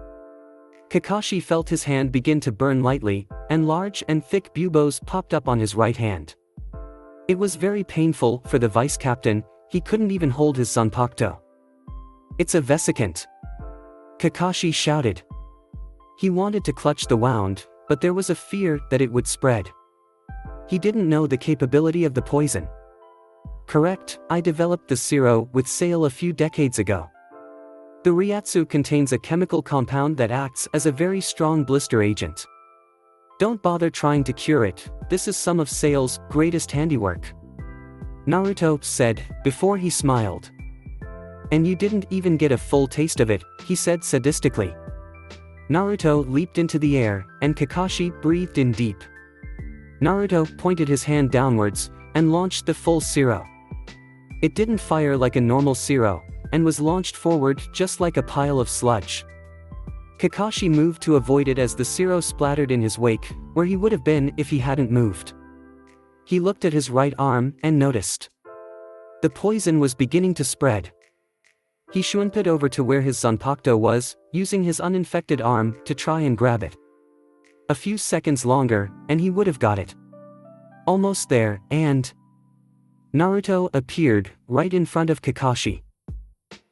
Kakashi felt his hand begin to burn lightly, and large and thick buboes popped up on his right hand. It was very painful for the vice captain, he couldn't even hold his Zanpakuto. "It's a vesicant!" Kakashi shouted. He wanted to clutch the wound, but there was a fear that it would spread. He didn't know the capability of the poison. "Correct, I developed the Zero with Sale a few decades ago. The Ryatsu contains a chemical compound that acts as a very strong blister agent. Don't bother trying to cure it, this is some of Sale's greatest handiwork," Naruto said, before he smiled. "And you didn't even get a full taste of it," he said sadistically. Naruto leaped into the air, and Kakashi breathed in deep. Naruto pointed his hand downwards, and launched the full Zero. It didn't fire like a normal Zero, and was launched forward just like a pile of sludge. Kakashi moved to avoid it as the Zero splattered in his wake, where he would have been if he hadn't moved. He looked at his right arm and noticed. The poison was beginning to spread. He shunped over to where his Zanpakuto was, using his uninfected arm to try and grab it. A few seconds longer, and he would have got it. Almost there, and Naruto appeared, right in front of Kakashi.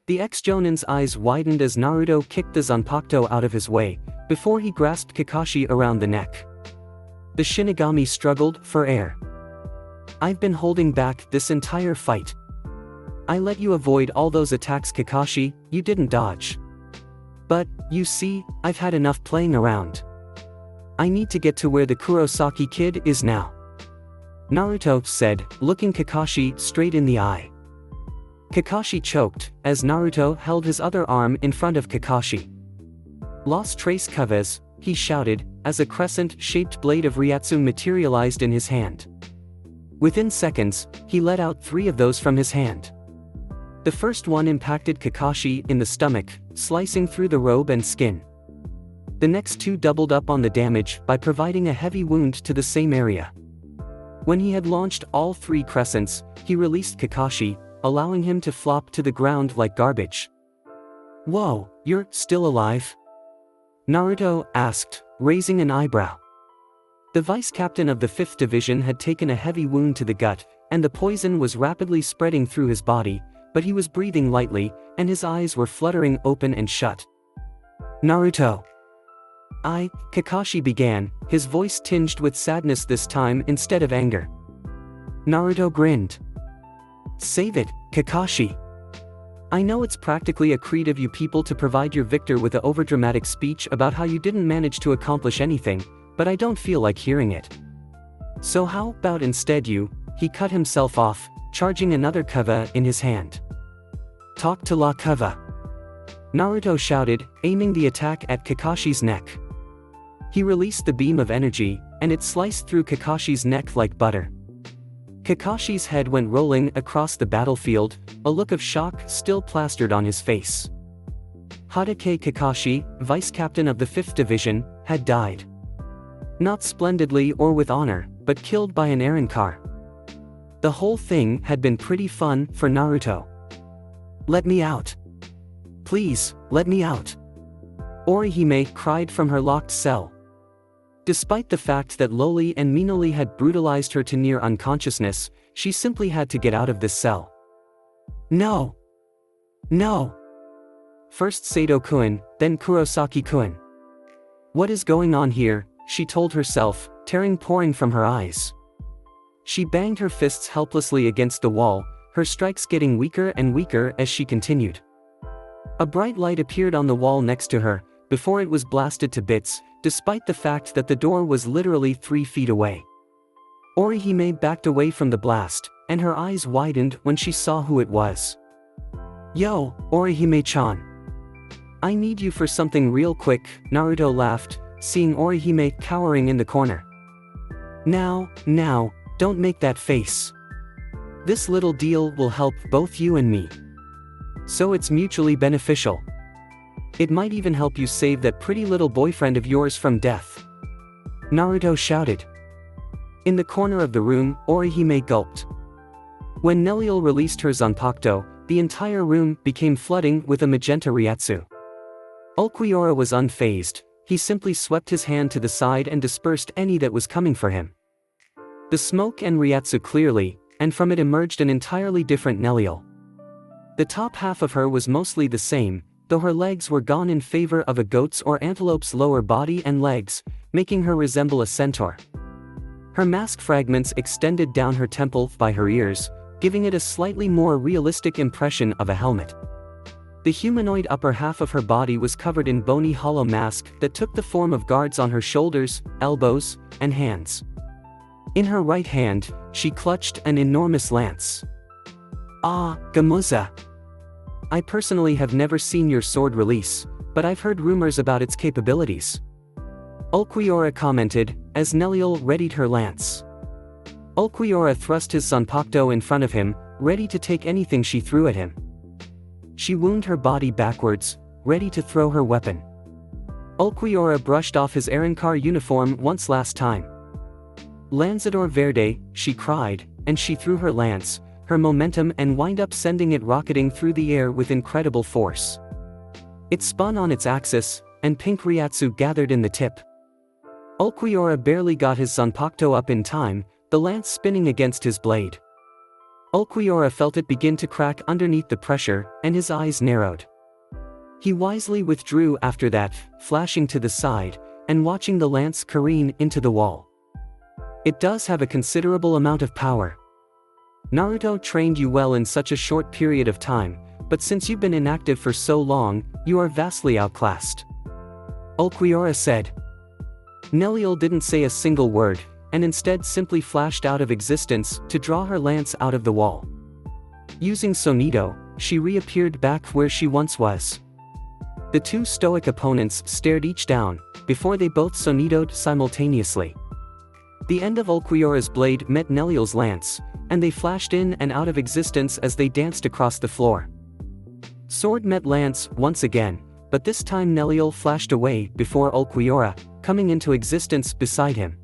The ex-Jonin's eyes widened as Naruto kicked the Zanpakuto out of his way, before he grasped Kakashi around the neck. The Shinigami struggled for air. "I've been holding back this entire fight. I let you avoid all those attacks, Kakashi, you didn't dodge. But, you see, I've had enough playing around. I need to get to where the Kurosaki kid is now," Naruto said, looking Kakashi straight in the eye. Kakashi choked, as Naruto held his other arm in front of Kakashi. "Los Tres Caves," he shouted, as a crescent-shaped blade of Ryatsu materialized in his hand. Within seconds, he let out 3 of those from his hand. The first one impacted Kakashi in the stomach, slicing through the robe and skin. The next 2 doubled up on the damage by providing a heavy wound to the same area. When he had launched all 3 crescents, he released Kakashi, allowing him to flop to the ground like garbage. "Whoa, you're still alive?" Naruto asked, raising an eyebrow. The vice captain of the 5th division had taken a heavy wound to the gut, and the poison was rapidly spreading through his body, but he was breathing lightly, and his eyes were fluttering open and shut. "Naruto." Kakashi began, his voice tinged with sadness this time instead of anger. Naruto grinned. "Save it, Kakashi. I know it's practically a creed of you people to provide your victor with an overdramatic speech about how you didn't manage to accomplish anything, but I don't feel like hearing it. So how about instead you," he cut himself off, charging another kava in his hand. "Talk to la kava," Naruto shouted, aiming the attack at Kakashi's neck. He released the beam of energy, and it sliced through Kakashi's neck like butter. Kakashi's head went rolling across the battlefield, a look of shock still plastered on his face. Hatake Kakashi, vice captain of the 5th division, had died. Not splendidly or with honor, but killed by an Eren car. The whole thing had been pretty fun for Naruto. "Let me out. Please, let me out," Orihime cried from her locked cell. Despite the fact that Loli and Minoli had brutalized her to near unconsciousness, she simply had to get out of this cell. "No! No! First Sato-kun, then Kurosaki-kun. What is going on here?" she told herself, tears pouring from her eyes. She banged her fists helplessly against the wall, her strikes getting weaker and weaker as she continued. A bright light appeared on the wall next to her, before it was blasted to bits, despite the fact that the door was literally 3 feet away. Orihime backed away from the blast, and her eyes widened when she saw who it was. "Yo, Orihime-chan. I need you for something real quick," Naruto laughed, seeing Orihime cowering in the corner. Now, don't make that face. This little deal will help both you and me. So it's mutually beneficial. It might even help you save that pretty little boyfriend of yours from death," Naruto shouted. In the corner of the room, Orihime gulped. When Neliel released her Zanpakuto, the entire room became flooding with a magenta Ryatsu. Ulquiorra was unfazed. He simply swept his hand to the side and dispersed any that was coming for him. The smoke and Ryatsu clearly, and from it emerged an entirely different Neliel. The top half of her was mostly the same, though her legs were gone in favor of a goat's or antelope's lower body and legs, making her resemble a centaur. Her mask fragments extended down her temple by her ears, giving it a slightly more realistic impression of a helmet. The humanoid upper half of her body was covered in bony hollow mask that took the form of guards on her shoulders, elbows, and hands. In her right hand, she clutched an enormous lance. Ah, Gamuza! I personally have never seen your sword release, but I've heard rumors about its capabilities. Ulquiorra commented, as Neliel readied her lance. Ulquiorra thrust his Zanpakuto in front of him, ready to take anything she threw at him. She wound her body backwards, ready to throw her weapon. Ulquiorra brushed off his Arankar uniform once last time. Lanzador Verde, she cried, and she threw her lance, her momentum and wind up sending it rocketing through the air with incredible force. It spun on its axis, and pink Ryatsu gathered in the tip. Ulquiorra barely got his Zanpakuto up in time, the lance spinning against his blade. Ulquiorra felt it begin to crack underneath the pressure, and his eyes narrowed. He wisely withdrew after that, flashing to the side, and watching the lance careen into the wall. It does have a considerable amount of power. Naruto trained you well in such a short period of time, but since you've been inactive for so long, you are vastly outclassed. Ulquiorra said. Neliel didn't say a single word, and instead simply flashed out of existence to draw her lance out of the wall. Using Sonido, she reappeared back where she once was. The two stoic opponents stared each down, before they both Sonidoed simultaneously. The end of Ulquiorra's blade met Neliel's lance, and they flashed in and out of existence as they danced across the floor. Sword met lance once again, but this time Neliel flashed away before Ulquiorra, coming into existence beside him.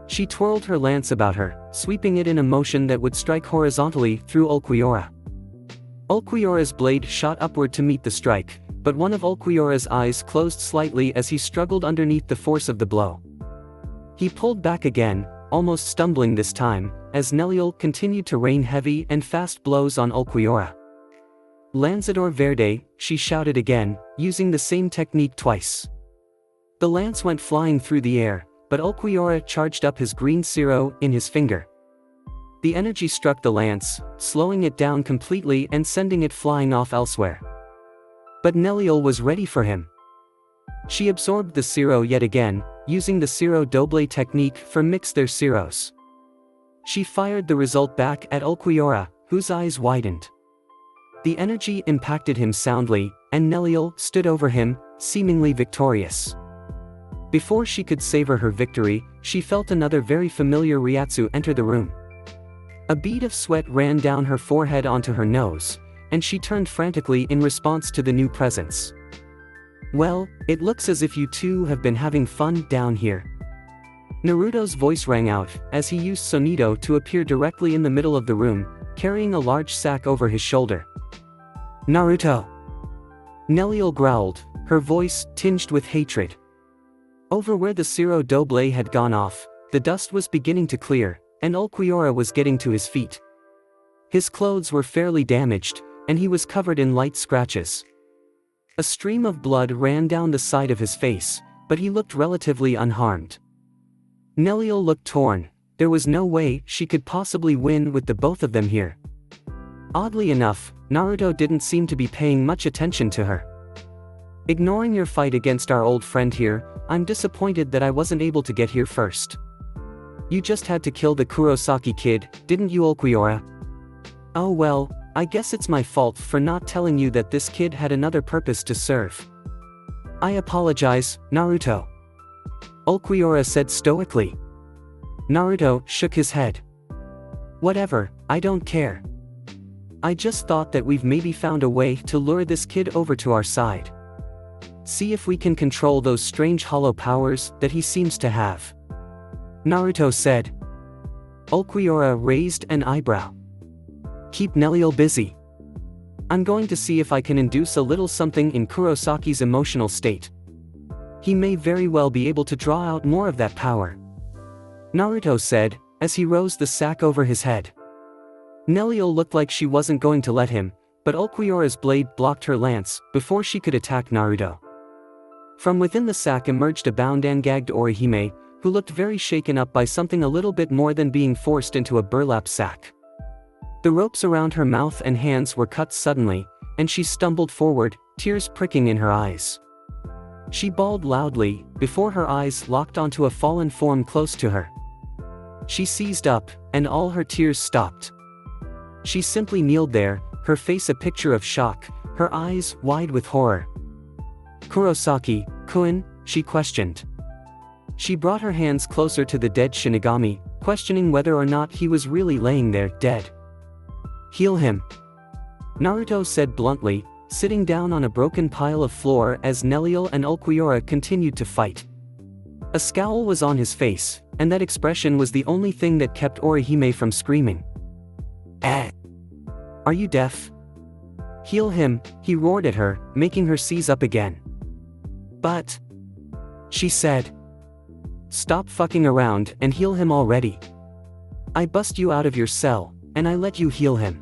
She twirled her lance about her, sweeping it in a motion that would strike horizontally through Ulquiorra. Ulquiorra's blade shot upward to meet the strike, but one of Ulquiorra's eyes closed slightly as he struggled underneath the force of the blow. He pulled back again, almost stumbling this time, as Neliel continued to rain heavy and fast blows on Ulquiorra. Lanzador Verde, she shouted again, using the same technique twice. The lance went flying through the air, but Ulquiorra charged up his green Ciro in his finger. The energy struck the lance, slowing it down completely and sending it flying off elsewhere. But Neliel was ready for him. She absorbed the Ciro yet again, using the Ciro Doble technique for mix their Ciros. She fired the result back at Ulquiorra, whose eyes widened. The energy impacted him soundly, and Neliel stood over him, seemingly victorious. Before she could savor her victory, she felt another very familiar Ryatsu enter the room. A bead of sweat ran down her forehead onto her nose, and she turned frantically in response to the new presence. Well, it looks as if you two have been having fun down here. Naruto's voice rang out, as he used Sonido to appear directly in the middle of the room, carrying a large sack over his shoulder. Naruto! Neliel growled, her voice tinged with hatred. Over where the Ciro Doble had gone off, the dust was beginning to clear, and Ulquiorra was getting to his feet. His clothes were fairly damaged, and he was covered in light scratches. A stream of blood ran down the side of his face, but he looked relatively unharmed. Neliel looked torn. There was no way she could possibly win with the both of them here. Oddly enough, Naruto didn't seem to be paying much attention to her. Ignoring your fight against our old friend here, I'm disappointed that I wasn't able to get here first. You just had to kill the Kurosaki kid, didn't you, Ulquiorra? Oh well, I guess it's my fault for not telling you that this kid had another purpose to serve. I apologize, Naruto. Ulquiorra said stoically. Naruto shook his head. Whatever, I don't care. I just thought that we've maybe found a way to lure this kid over to our side. See if we can control those strange hollow powers that he seems to have. Naruto said. Ulquiorra raised an eyebrow. Keep Neliel busy. I'm going to see if I can induce a little something in Kurosaki's emotional state. He may very well be able to draw out more of that power. Naruto said, as he rose the sack over his head. Neliel looked like she wasn't going to let him, but Ulquiorra's blade blocked her lance before she could attack Naruto. From within the sack emerged a bound and gagged Orihime, who looked very shaken up by something a little bit more than being forced into a burlap sack. The ropes around her mouth and hands were cut suddenly, and she stumbled forward, tears pricking in her eyes. She bawled loudly, before her eyes locked onto a fallen form close to her. She seized up, and all her tears stopped. She simply kneeled there, her face a picture of shock, her eyes wide with horror. "Kurosaki-kun?" she questioned. She brought her hands closer to the dead Shinigami, questioning whether or not he was really laying there, dead. "Heal him," Naruto said bluntly, sitting down on a broken pile of floor as Neliel and Ulquiorra continued to fight. A scowl was on his face, and that expression was the only thing that kept Orihime from screaming. Are you deaf? Heal him," he roared at her, making her seize up again. "But," she said, "stop fucking around and heal him already. I bust you out of your cell, and I let you heal him.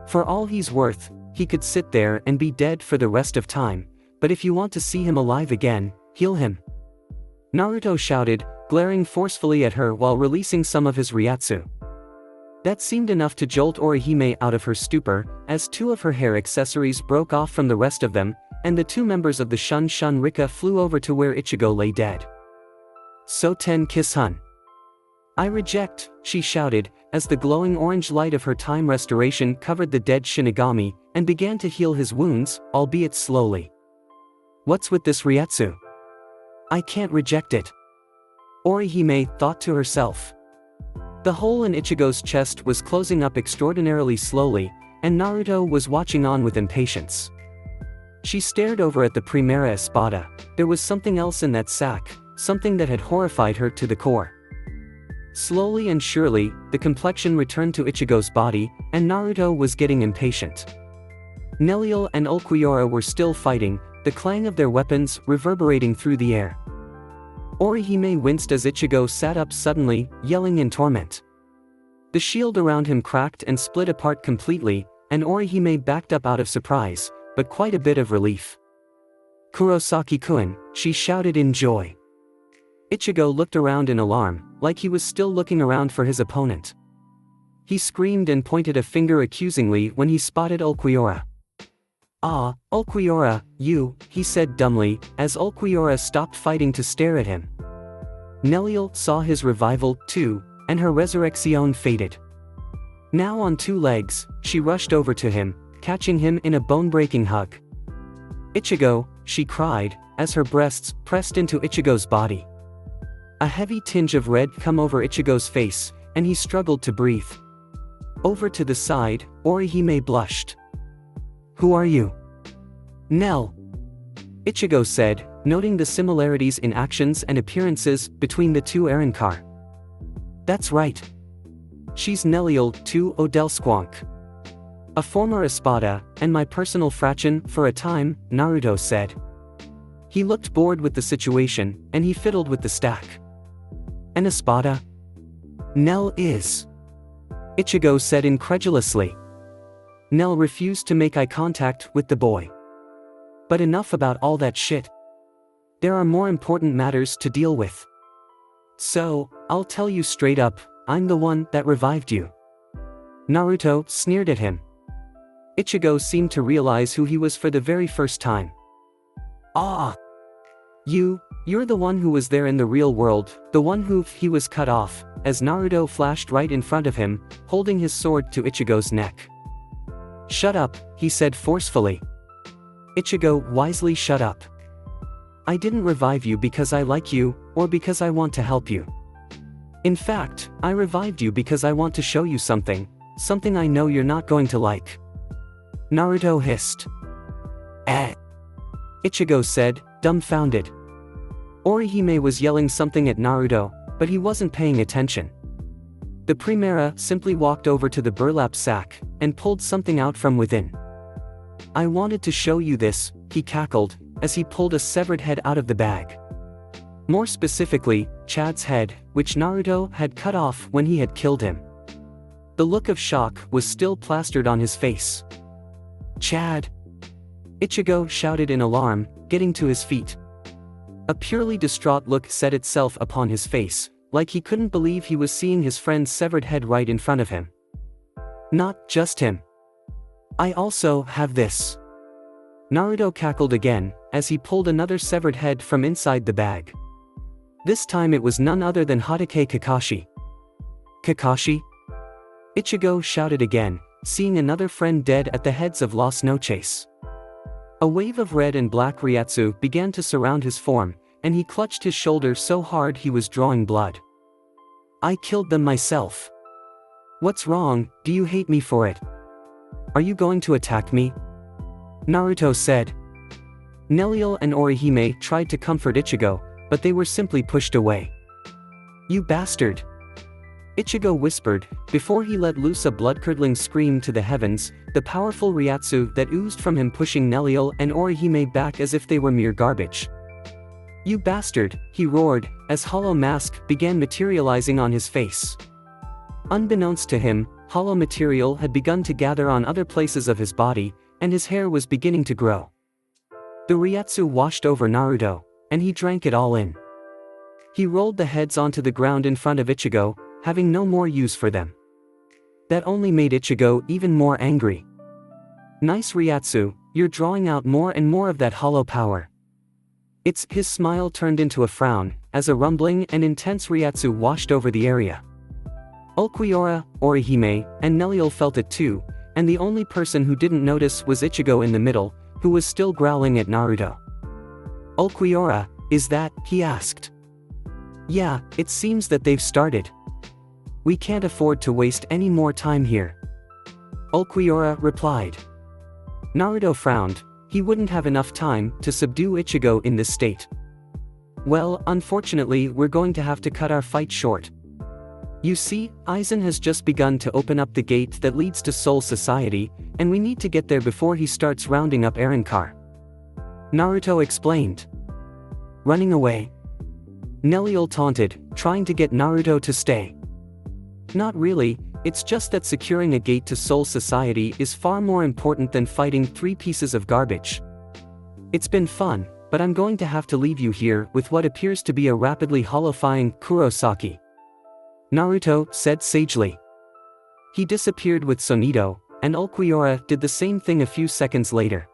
For all he's worth, he could sit there and be dead for the rest of time, but if you want to see him alive again, heal him." Naruto shouted, glaring forcefully at her while releasing some of his Ryatsu. That seemed enough to jolt Orihime out of her stupor, as two of her hair accessories broke off from the rest of them, and the two members of the Shun Shun Rika flew over to where Ichigo lay dead. "Soten Kiss-hun. I reject," she shouted, as the glowing orange light of her time restoration covered the dead Shinigami, and began to heal his wounds, albeit slowly. "What's with this Ryatsu? I can't reject it," Orihime thought to herself. The hole in Ichigo's chest was closing up extraordinarily slowly, and Naruto was watching on with impatience. She stared over at the Primera Espada. There was something else in that sack, something that had horrified her to the core. Slowly and surely, the complexion returned to Ichigo's body, and Naruto was getting impatient. Neliel and Ulquiorra were still fighting, the clang of their weapons reverberating through the air. Orihime winced as Ichigo sat up suddenly, yelling in torment. The shield around him cracked and split apart completely, and Orihime backed up out of surprise, but quite a bit of relief. "Kurosaki-kun," she shouted in joy. Ichigo looked around in alarm, like he was still looking around for his opponent. He screamed and pointed a finger accusingly when he spotted Ulquiorra. "Ah, Ulquiorra, you," he said dumbly, as Ulquiorra stopped fighting to stare at him. Neliel saw his revival, too, and her resurrection faded. Now on two legs, she rushed over to him, catching him in a bone-breaking hug. "Ichigo," she cried, as her breasts pressed into Ichigo's body. A heavy tinge of red came over Ichigo's face, and he struggled to breathe. Over to the side, Orihime blushed. "Who are you?" "Nell," Ichigo said, noting the similarities in actions and appearances between the two Arrancar. "That's right. She's Neliel, too, Odell Squonk. A former Espada, and my personal fraction for a time," Naruto said. He looked bored with the situation, and he fiddled with the stack. "An Espada? Nell is," Ichigo said incredulously. Nell refused to make eye contact with the boy. "But enough about all that shit. There are more important matters to deal with. So, I'll tell you straight up, I'm the one that revived you." Naruto sneered at him. Ichigo seemed to realize who he was for the very first time. "Ah! You're the one who was there in the real world, the one who he was cut off," as Naruto flashed right in front of him, holding his sword to Ichigo's neck. "Shut up," he said forcefully. Ichigo wisely shut up. "I didn't revive you because I like you, or because I want to help you. In fact, I revived you because I want to show you something I know you're not going to like." Naruto hissed. Ichigo said, dumbfounded. Orihime was yelling something at Naruto, but he wasn't paying attention. The Primera simply walked over to the burlap sack and pulled something out from within. "I wanted to show you this," he cackled, as he pulled a severed head out of the bag. More specifically, Chad's head, which Naruto had cut off when he had killed him. The look of shock was still plastered on his face. "Chad!" Ichigo shouted in alarm, getting to his feet. A purely distraught look set itself upon his face, like he couldn't believe he was seeing his friend's severed head right in front of him. "Not just him. I also have this." Naruto cackled again, as he pulled another severed head from inside the bag. This time it was none other than Hatake Kakashi. "Kakashi?" Ichigo shouted again, seeing another friend dead at the heads of Las Noches. A wave of red and black Ryatsu began to surround his form, and he clutched his shoulder so hard he was drawing blood. "I killed them myself. What's wrong? Do you hate me for it? Are you going to attack me?" Naruto said. Neliel and Orihime tried to comfort Ichigo, but they were simply pushed away. "You bastard!" Ichigo whispered, before he let loose a blood-curdling scream to the heavens, the powerful Ryatsu that oozed from him pushing Neliel and Orihime back as if they were mere garbage. "You bastard," he roared, as hollow mask began materializing on his face. Unbeknownst to him, hollow material had begun to gather on other places of his body, and his hair was beginning to grow. The Ryatsu washed over Naruto, and he drank it all in. He rolled the heads onto the ground in front of Ichigo, having no more use for them. That only made Ichigo even more angry. "Nice Ryatsu, you're drawing out more and more of that hollow power." His smile turned into a frown, as a rumbling and intense Ryatsu washed over the area. Ulquiorra, Orihime, and Neliel felt it too, and the only person who didn't notice was Ichigo in the middle, who was still growling at Naruto. "Ulquiorra, is that?" he asked. "Yeah, it seems that they've started. We can't afford to waste any more time here," Ulquiorra replied. Naruto frowned. He wouldn't have enough time to subdue Ichigo in this state. "Well, unfortunately we're going to have to cut our fight short. You see, Aizen has just begun to open up the gate that leads to Soul Society, and we need to get there before he starts rounding up Arrancar," Naruto explained. "Running away?" Neliel taunted, trying to get Naruto to stay. "Not really, it's just that securing a gate to Soul Society is far more important than fighting 3 pieces of garbage. It's been fun, but I'm going to have to leave you here with what appears to be a rapidly hollowing Kurosaki," Naruto said sagely. He disappeared with Sonido, and Ulquiorra did the same thing a few seconds later.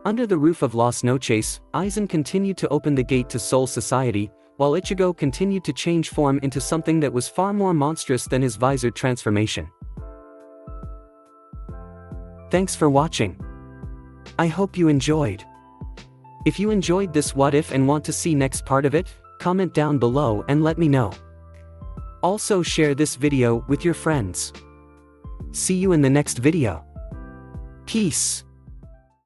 Under the roof of Las Noches, Aizen continued to open the gate to Soul Society, while Ichigo continued to change form into something that was far more monstrous than his visor transformation. Thanks for watching. I hope you enjoyed. If you enjoyed this what if and want to see next part of it, comment down below and let me know. Also share this video with your friends. See you in the next video. Peace.